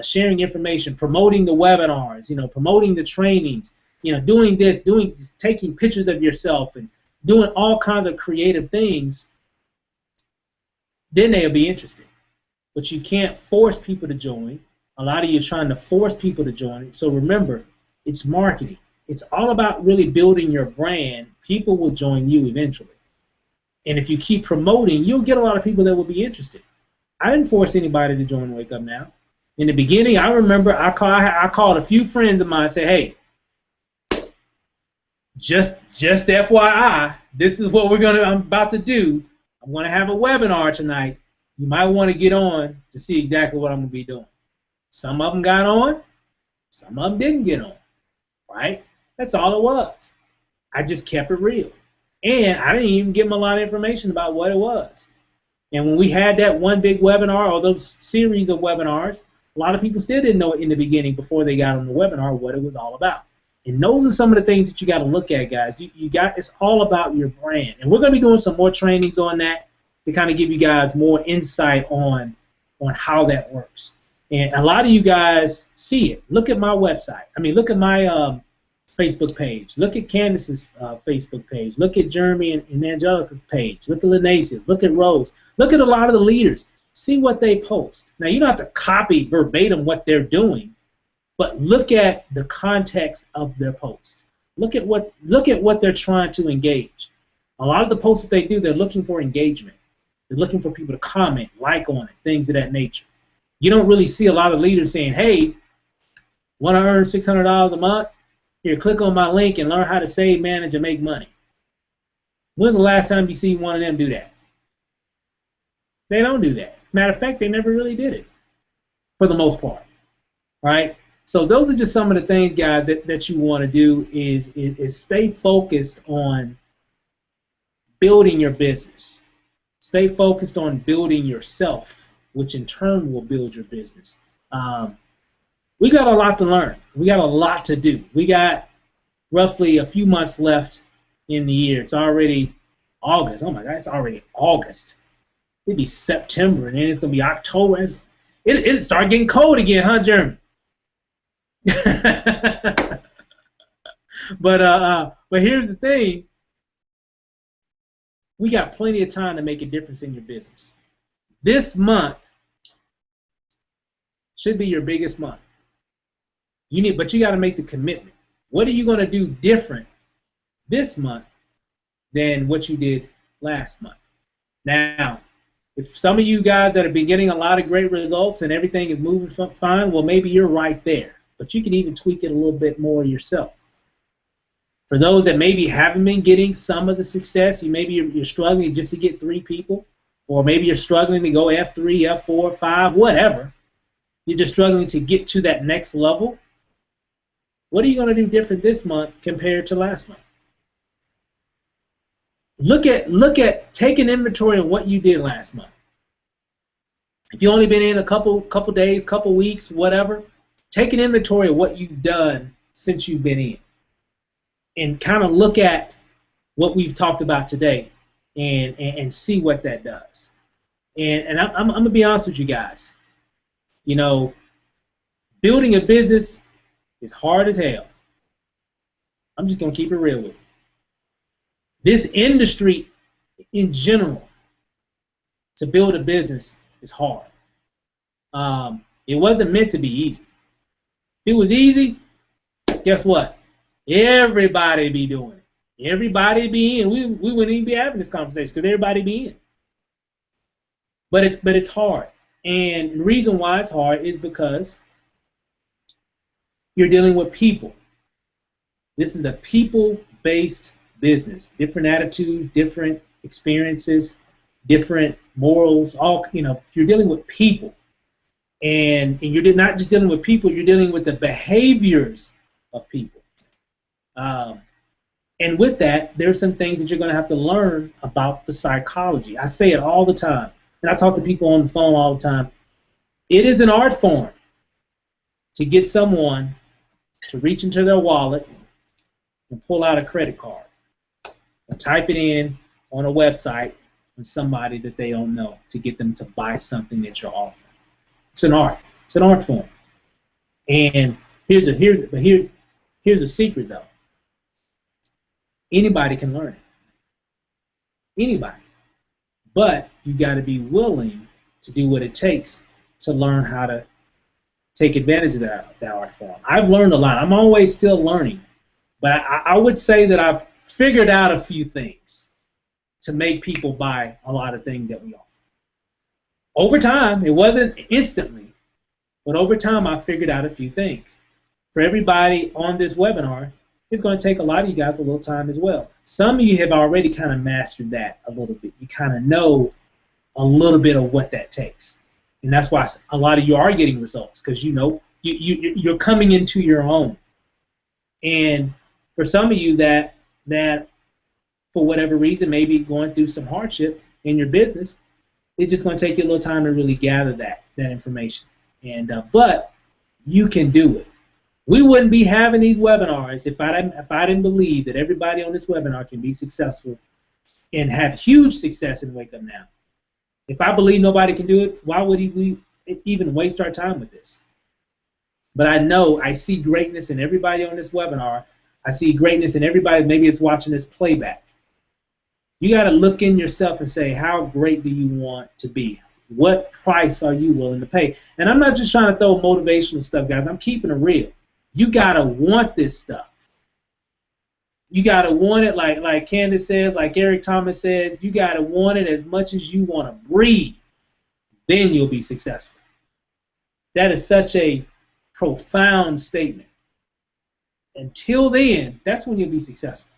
A: sharing information, promoting the webinars, promoting the trainings, doing this, taking pictures of yourself and doing all kinds of creative things, then they'll be interested. But you can't force people to join. A lot of you are trying to force people to join. So remember, it's marketing. It's all about really building your brand. People will join you eventually. And if you keep promoting, you'll get a lot of people that will be interested. I didn't force anybody to join Wake Up Now. In the beginning, I remember I called a few friends of mine and said, hey, just FYI, this is what I'm about to do. I'm going to have a webinar tonight. You might want to get on to see exactly what I'm going to be doing. Some of them got on. Some of them didn't get on. Right? That's all it was. I just kept it real. And I didn't even give them a lot of information about what it was. And when we had that one big webinar or those series of webinars, a lot of people still didn't know in the beginning before they got on the webinar what it was all about. And those are some of the things that you got to look at, guys. It's all about your brand. And we're going to be doing some more trainings on that to kind of give you guys more insight on how that works. And a lot of you guys see it. Look at my website. Look at my Facebook page. Look at Candace's Facebook page. Look at Jeremy and Angelica's page. Look at Lanacia. Look at Rose. Look at a lot of the leaders. See what they post. Now, you don't have to copy verbatim what they're doing, but look at the context of their post. Look at what they're trying to engage. A lot of the posts that they do, they're looking for engagement. They're looking for people to comment, like on it, things of that nature. You don't really see a lot of leaders saying, hey, want to earn $600 a month? Here, click on my link and learn how to save, manage, and make money. When's the last time you see one of them do that? They don't do that. Matter of fact, they never really did it, for the most part. Right? So those are just some of the things, guys, that you want to do is stay focused on building your business. Stay focused on building yourself, which in turn will build your business. We got a lot to learn. We got a lot to do. We got roughly a few months left in the year. It's already August. Oh my God, it's already August. It'll be September, and then it's gonna be October. It'll start getting cold again, huh, Jeremy? But here's the thing. We got plenty of time to make a difference in your business. This month should be your biggest month. But you got to make the commitment. What are you going to do different this month than what you did last month? Now, if some of you guys that have been getting a lot of great results and everything is moving fine, well, maybe you're right there. But you can even tweak it a little bit more yourself. For those that maybe haven't been getting some of the success, maybe you're struggling just to get 3 people, or maybe you're struggling to go F3, F4, 5, whatever. You're just struggling to get to that next level. What are you going to do different this month compared to last month? Look at take an inventory of what you did last month. If you only been in a couple days, couple weeks, whatever, take an inventory of what you've done since you've been in, and kind of look at what we've talked about today, and see what that does. And I'm gonna be honest with you guys. You know, building a business is hard as hell. I'm just gonna keep it real with you. This industry in general, to build a business is hard. It wasn't meant to be easy. If it was easy, guess what? Everybody be doing it. Everybody be in. We wouldn't even be having this conversation because everybody be in. But it's hard. And the reason why it's hard is because you're dealing with people. This is a people-based business. Different attitudes, different experiences, different morals. All you're dealing with people, and you're not just dealing with people. You're dealing with the behaviors of people. And with that, there's some things that you're going to have to learn about the psychology. I say it all the time, and I talk to people on the phone all the time. It is an art form to get someone to reach into their wallet and pull out a credit card and type it in on a website on somebody that they don't know to get them to buy something that you're offering. It's an art. It's an art form. And here's a secret though. Anybody can learn it. Anybody. But you got to be willing to do what it takes to learn how to take advantage of that art form. I've learned a lot. I'm always still learning. But I would say that I've figured out a few things to make people buy a lot of things that we offer. Over time, it wasn't instantly, but over time I figured out a few things. For everybody on this webinar, it's going to take a lot of you guys a little time as well. Some of you have already kind of mastered that a little bit. You kind of know a little bit of what that takes. And that's why a lot of you are getting results, because you know you're coming into your own. And for some of you that for whatever reason, maybe going through some hardship in your business, it's just going to take you a little time to really gather that information. And but you can do it. We wouldn't be having these webinars if I didn't believe that everybody on this webinar can be successful and have huge success in Wake Up Now. If I believe nobody can do it, why would we even waste our time with this? But I know I see greatness in everybody on this webinar. I see greatness in everybody maybe it's watching this playback. You got to look in yourself and say, how great do you want to be? What price are you willing to pay? And I'm not just trying to throw motivational stuff, guys. I'm keeping it real. You got to want this stuff. You got to want it like Candace says, like Eric Thomas says, you got to want it as much as you want to breathe. Then you'll be successful. That is such a profound statement. Until then, that's when you'll be successful.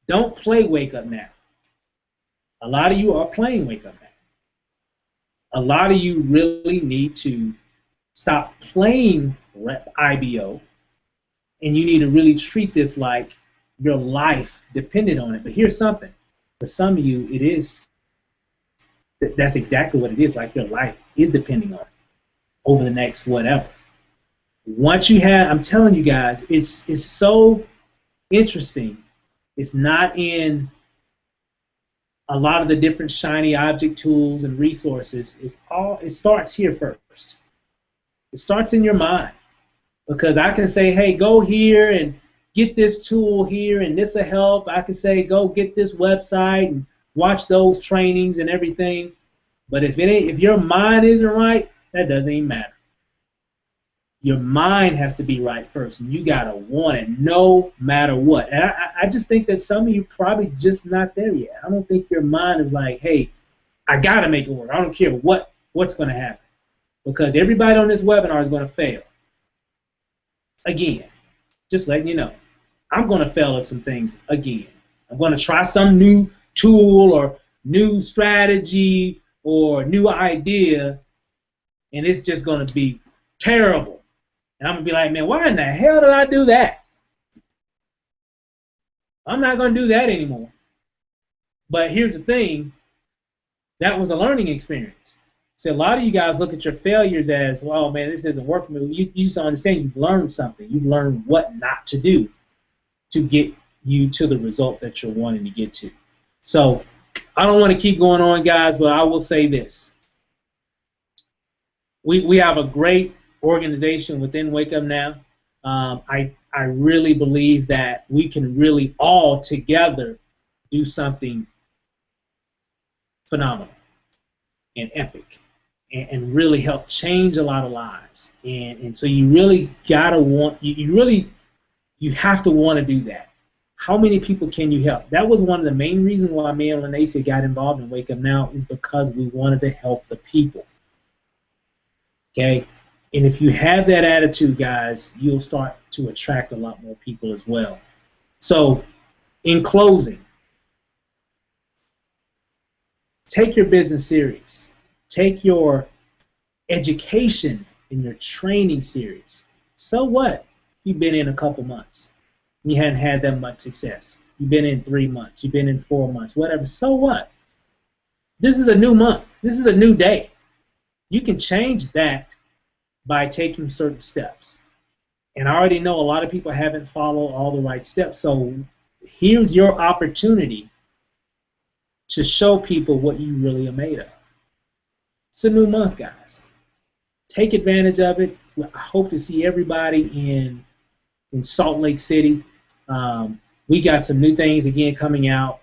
A: Don't play Wake Up Now. A lot of you are playing Wake Up Now. A lot of you really need to stop playing IBO, and you need to really treat this like your life depended on it. But here's something. For some of you, it is. That's exactly what it is, like your life is depending on it over the next whatever. Once you have, I'm telling you guys, it's so interesting. It's not in a lot of the different shiny object tools and resources. It starts here first. It starts in your mind, because I can say, hey, go here and get this tool here and this will help. I can say, go get this website and watch those trainings and everything. But if your mind isn't right, that doesn't even matter. Your mind has to be right first, and you gotta want it no matter what. And I just think that some of you probably just not there yet. I don't think your mind is like, hey, I gotta make it work. I don't care what's gonna happen, because everybody on this webinar is gonna fail. Again, just letting you know. I'm going to fail at some things again. I'm going to try some new tool or new strategy or new idea, and it's just going to be terrible. And I'm going to be like, man, why in the hell did I do that? I'm not going to do that anymore. But here's the thing. That was a learning experience. So a lot of you guys look at your failures as, well, man, this isn't working for me. You just don't understand you've learned something. You've learned what not to do to get you to the result that you're wanting to get to. So I don't want to keep going on, guys, but I will say this. We have a great organization within Wake Up Now. I really believe that we can really all together do something phenomenal and epic and really help change a lot of lives. And so you really gotta want, you have to want to do that. How many people can you help? That was one of the main reasons why me and Lanacia got involved in Wake Up Now, is because we wanted to help the people. Okay? And if you have that attitude, guys, you'll start to attract a lot more people as well. So, in closing, take your business serious. Take your education and your training serious. So what? You've been in a couple months. You hadn't had that much success. You've been in 3 months. You've been in 4 months. Whatever. So what? This is a new month. This is a new day. You can change that by taking certain steps. And I already know a lot of people haven't followed all the right steps. So here's your opportunity to show people what you really are made of. It's a new month, guys. Take advantage of it. I hope to see everybody in Salt Lake City. We got some new things again coming out,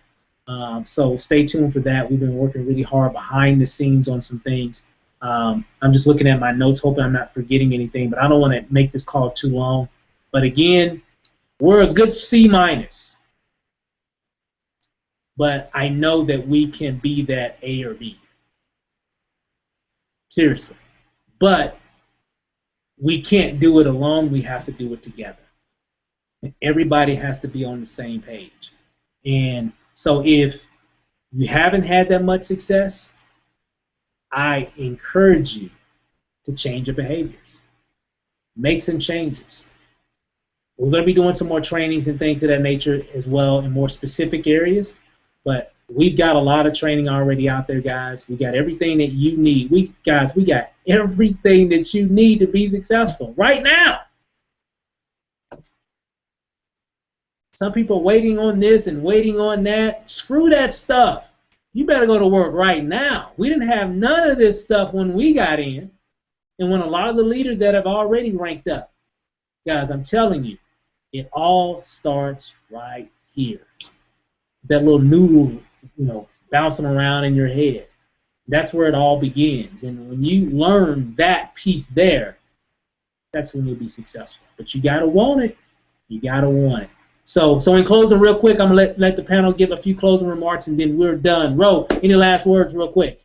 A: so stay tuned for that. We've been working really hard behind the scenes on some things. I'm just looking at my notes, hoping I'm not forgetting anything, but I don't want to make this call too long. But again, we're a good C-, but I know that we can be that A or B. Seriously. But we can't do it alone. We have to do it together. And everybody has to be on the same page. And so if you haven't had that much success, I encourage you to change your behaviors. Make some changes. We're going to be doing some more trainings and things of that nature as well in more specific areas. But we've got a lot of training already out there, guys. We got everything that you need. We got everything that you need to be successful right now. Some people are waiting on this and waiting on that. Screw that stuff. You better go to work right now. We didn't have none of this stuff when we got in, and when a lot of the leaders that have already ranked up. Guys, I'm telling you, it all starts right here. That little noodle, bouncing around in your head. That's where it all begins. And when you learn that piece there, that's when you'll be successful. But you got to want it. You got to want it. So in closing, real quick, I'm going to let the panel give a few closing remarks, and then we're done. Ro, any last words real quick?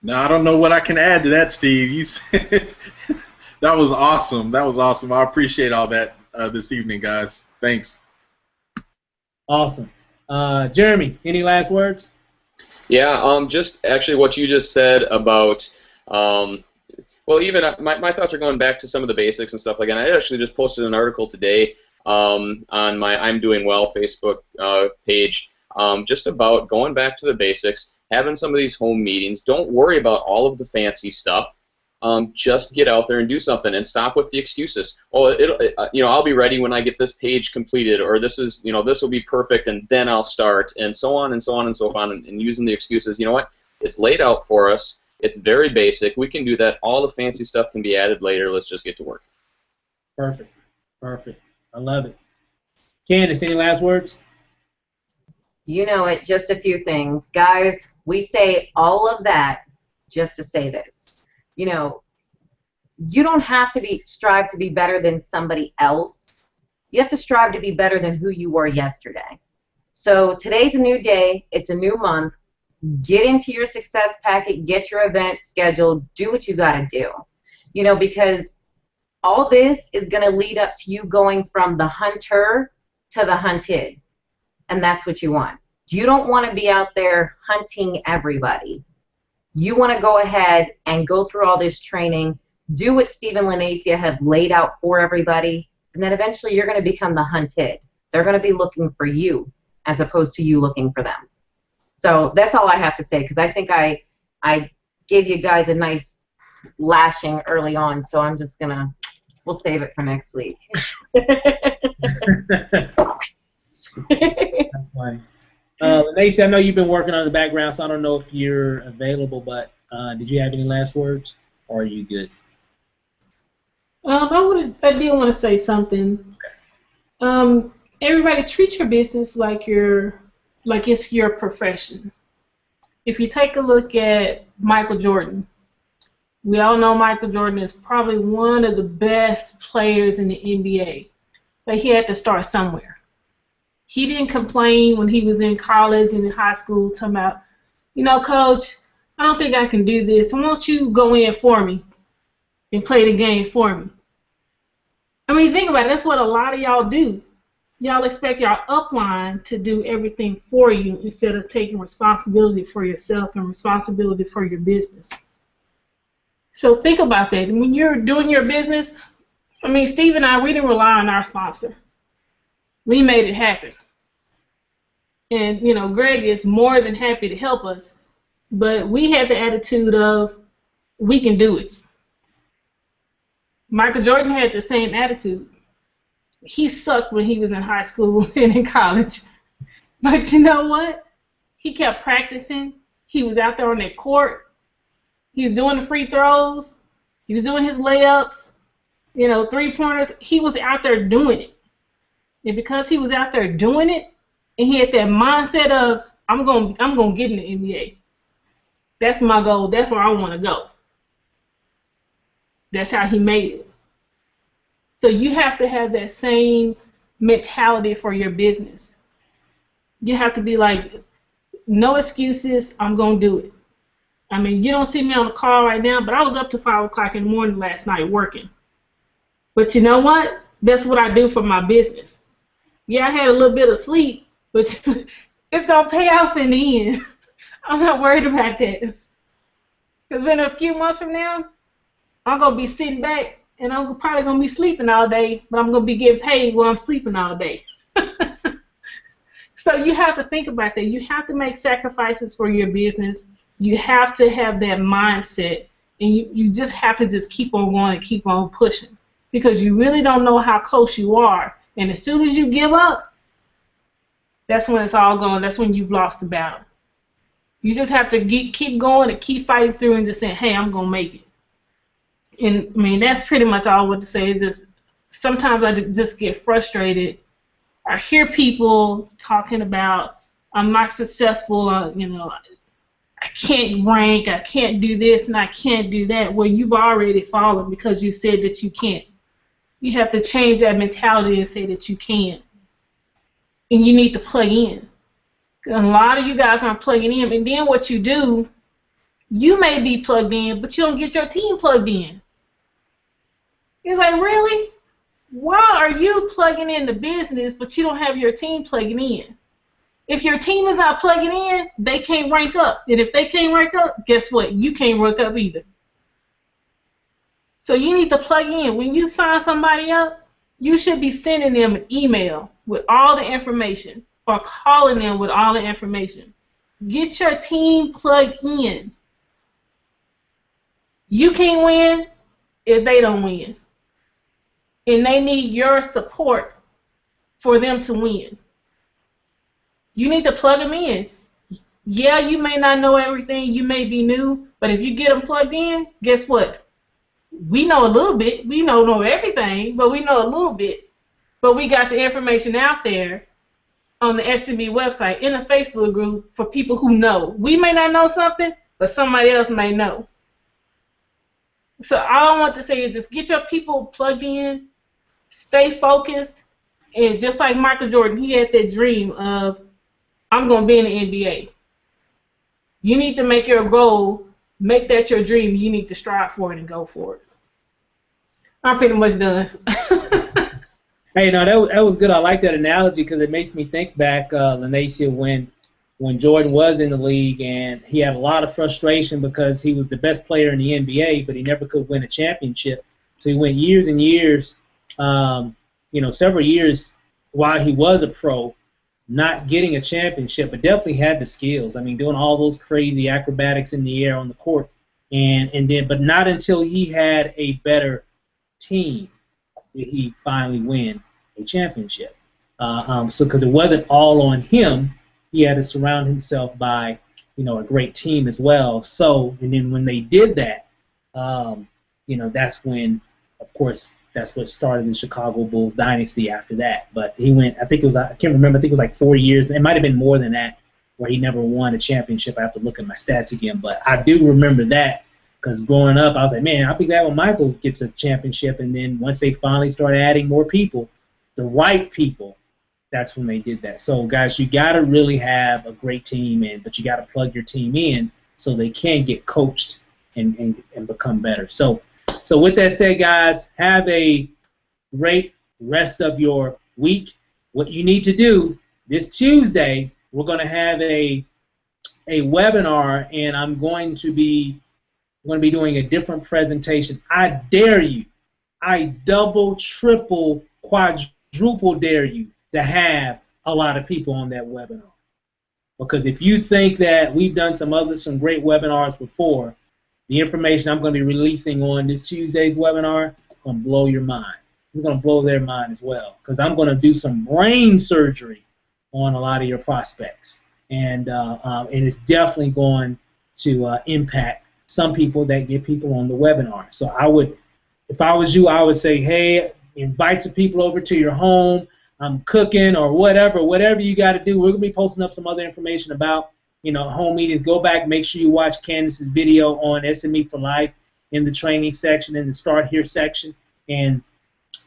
B: No, I don't know what I can add to that, Steve. You said that was awesome. That was awesome. I appreciate all that this evening, guys. Thanks.
A: Awesome. Jeremy, any last words?
C: Yeah, just actually what you just said about, well, even my thoughts are going back to some of the basics and stuff like that. I actually just posted an article today on my I'm Doing Well Facebook page, just about going back to the basics, having some of these home meetings. Don't worry about all of the fancy stuff. Just get out there and do something, and stop with the excuses. Oh, I'll be ready when I get this page completed, or this will be perfect, and then I'll start, and so on and so on and so on, and using the excuses. You know what? It's laid out for us. It's very basic. We can do that. All the fancy stuff can be added later. Let's just get to work.
A: Perfect. Perfect. I love it. Candace, any last words?
D: You know it. Just a few things, guys. We say all of that just to say this. You don't have to strive to be better than somebody else. You have to strive to be better than who you were yesterday. So today's a new day. It's a new month. Get into your success packet. Get your event scheduled. Do what you got to do. Because all this is going to lead up to you going from the hunter to the hunted. And that's what you want. You don't want to be out there hunting everybody. You want to go ahead and go through all this training, do what Stephen Lanacia had laid out for everybody, and then eventually you're going to become the hunted. They're going to be looking for you as opposed to you looking for them. So that's all I have to say, because I think I gave you guys a nice lashing early on, so I'm just going to, we'll save it for next week.
A: That's funny. Lacey, I know you've been working on the background, so I don't know if you're available, but did you have any last words, or are you good?
E: I did want to say something. Okay. Everybody, treat your business like it's your profession. If you take a look at Michael Jordan, we all know Michael Jordan is probably one of the best players in the NBA, but he had to start somewhere. He didn't complain when he was in college and in high school, talking about, you know, Coach, I don't think I can do this. Why don't you go in for me and play the game for me? I mean, think about it. That's what a lot of y'all do. Y'all expect y'all upline to do everything for you instead of taking responsibility for yourself and responsibility for your business. So think about that. When you're doing your business, I mean, Steve and I, we didn't rely on our sponsor. We made it happen. And, you know, Greg is more than happy to help us, but we had the attitude of, we can do it. Michael Jordan had the same attitude. He sucked when he was in high school and in college. But you know what? He kept practicing. He was out there on that court. He was doing the free throws. He was doing his layups, you know, three-pointers. He was out there doing it. And because he was out there doing it, and he had that mindset of, I'm gonna get in the NBA. That's my goal. That's where I want to go. That's how he made it. So you have to have that same mentality for your business. You have to be like, no excuses, I'm going to do it. I mean, you don't see me on the call right now, but I was up to 5 o'clock in the morning last night working. But you know what? That's what I do for my business. Yeah, I had a little bit of sleep, but it's going to pay off in the end. I'm not worried about that. Because in a few months from now, I'm going to be sitting back, and I'm probably going to be sleeping all day, but I'm going to be getting paid while I'm sleeping all day. So you have to think about that. You have to make sacrifices for your business. You have to have that mindset, and you just have to just keep on going and keep on pushing, because you really don't know how close you are. And as soon as you give up, that's when it's all gone. That's when you've lost the battle. You just have to keep going and keep fighting through and just saying, hey, I'm going to make it. And, I mean, that's pretty much all I want to say is just sometimes I just get frustrated. I hear people talking about, I'm not successful, you know, I can't rank, I can't do this, and I can't do that. Well, you've already fallen because you said that you can't. You have to change that mentality and say that you can. And you need to plug in. A lot of you guys aren't plugging in. And then what you do, you may be plugged in, but you don't get your team plugged in. It's like, really? Why are you plugging in the business, but you don't have your team plugging in? If your team is not plugging in, they can't rank up. And if they can't rank up, guess what? You can't rank up either. So you need to plug in. When you sign somebody up, you should be sending them an email with all the information or calling them with all the information. Get your team plugged in. You can't win if they don't win. And they need your support for them to win. You need to plug them in. Yeah, you may not know everything. You may be new. But if you get them plugged in, guess what? We know a little bit. We don't know everything, but we know a little bit. But we got the information out there on the SME website, in a Facebook group for people who know. We may not know something, but somebody else may know. So all I want to say is just get your people plugged in, stay focused, and just like Michael Jordan, he had that dream of, I'm going to be in the NBA. You need to make your goal, make that your dream. You need to strive for it and go for it. I'm pretty much done.
A: Hey, no, that was good. I like that analogy because it makes me think back, Lanacia, when Jordan was in the league and he had a lot of frustration because he was the best player in the NBA, but he never could win a championship. So he went years and years, several years while he was a pro, not getting a championship, but definitely had the skills. I mean, doing all those crazy acrobatics in the air on the court, but not until he had a better team did he finally win a championship. Because it wasn't all on him, he had to surround himself by, a great team as well. So, and then when they did that, that's when, of course, that's what started the Chicago Bulls dynasty after that. But he went, I can't remember, I think it was like 4 years. It might have been more than that where he never won a championship. I have to look at my stats again. But I do remember that because growing up, I was like, man, I'll be glad when Michael gets a championship. And then once they finally started adding more people, the right people, that's when they did that. So, guys, you got to really have a great team, but you got to plug your team in so they can get coached and become better. So with that said, guys, have a great rest of your week. What you need to do this Tuesday, we're going to have a webinar, and I'm going to be doing a different presentation. I dare you. I double, triple, quadruple dare you to have a lot of people on that webinar. Because if you think that we've done some great webinars before, the information I'm going to be releasing on this Tuesday's webinar is going to blow your mind. It's going to blow their mind as well. Because I'm going to do some brain surgery on a lot of your prospects. And it's definitely going to impact some people that get people on the webinar. So if I was you, I would say, hey, invite some people over to your home. I'm cooking or whatever you got to do. We're going to be posting up some other information about, home meetings. Go back, make sure you watch Candace's video on SME for Life in the training section, in the Start Here section, and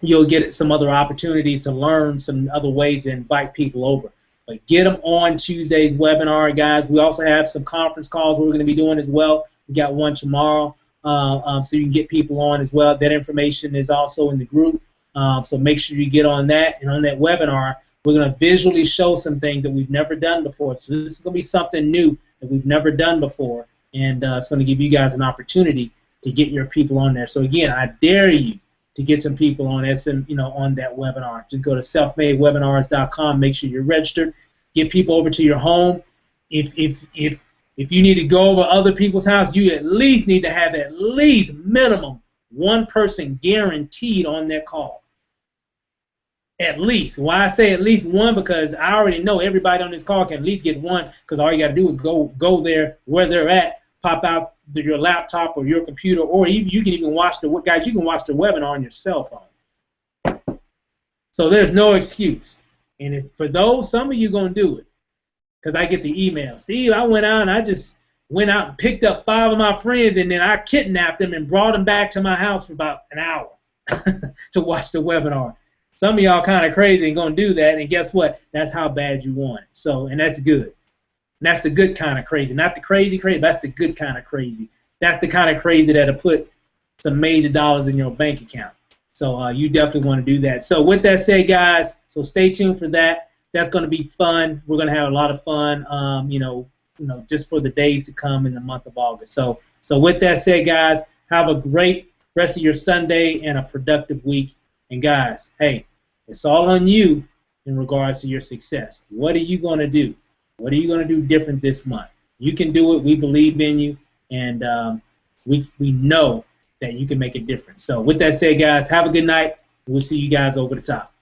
A: you'll get some other opportunities to learn some other ways to invite people over. But get them on Tuesday's webinar, guys. We also have some conference calls we're going to be doing as well. We got one tomorrow, so you can get people on as well. That information is also in the group. So make sure you get on that. And on that webinar, we're going to visually show some things that we've never done before. So this is going to be something new that we've never done before. And it's going to give you guys an opportunity to get your people on there. So again, I dare you to get some people on on that webinar. Just go to selfmadewebinars.com. Make sure you're registered. Get people over to your home. If you need to go over other people's house, you at least need to have at least minimum one person guaranteed on that call. At least. Why I say at least one? Because I already know everybody on this call can at least get one, because all you got to do is go there where they're at, pop out your laptop or your computer, or even you can even watch you can watch the webinar on your cell phone. So there's no excuse. And for those, some of you going to do it, because I get the email. Steve, I went out and picked up 5 of my friends, and then I kidnapped them and brought them back to my house for about an hour to watch the webinar. Some of y'all kind of crazy and going to do that, and guess what? That's how bad you want it. So, and that's good. And that's the good kind of crazy. Not the crazy, that's the good kind of crazy. That's the kind of crazy that'll put some major dollars in your bank account. So you definitely want to do that. So with that said, guys, so stay tuned for that. That's going to be fun. We're going to have a lot of fun, just for the days to come in the month of August. So with that said, guys, have a great rest of your Sunday and a productive week. And guys, hey, it's all on you in regards to your success. What are you going to do? What are you going to do different this month? You can do it. We believe in you, and we know that you can make a difference. So with that said, guys, have a good night. We'll see you guys over the top.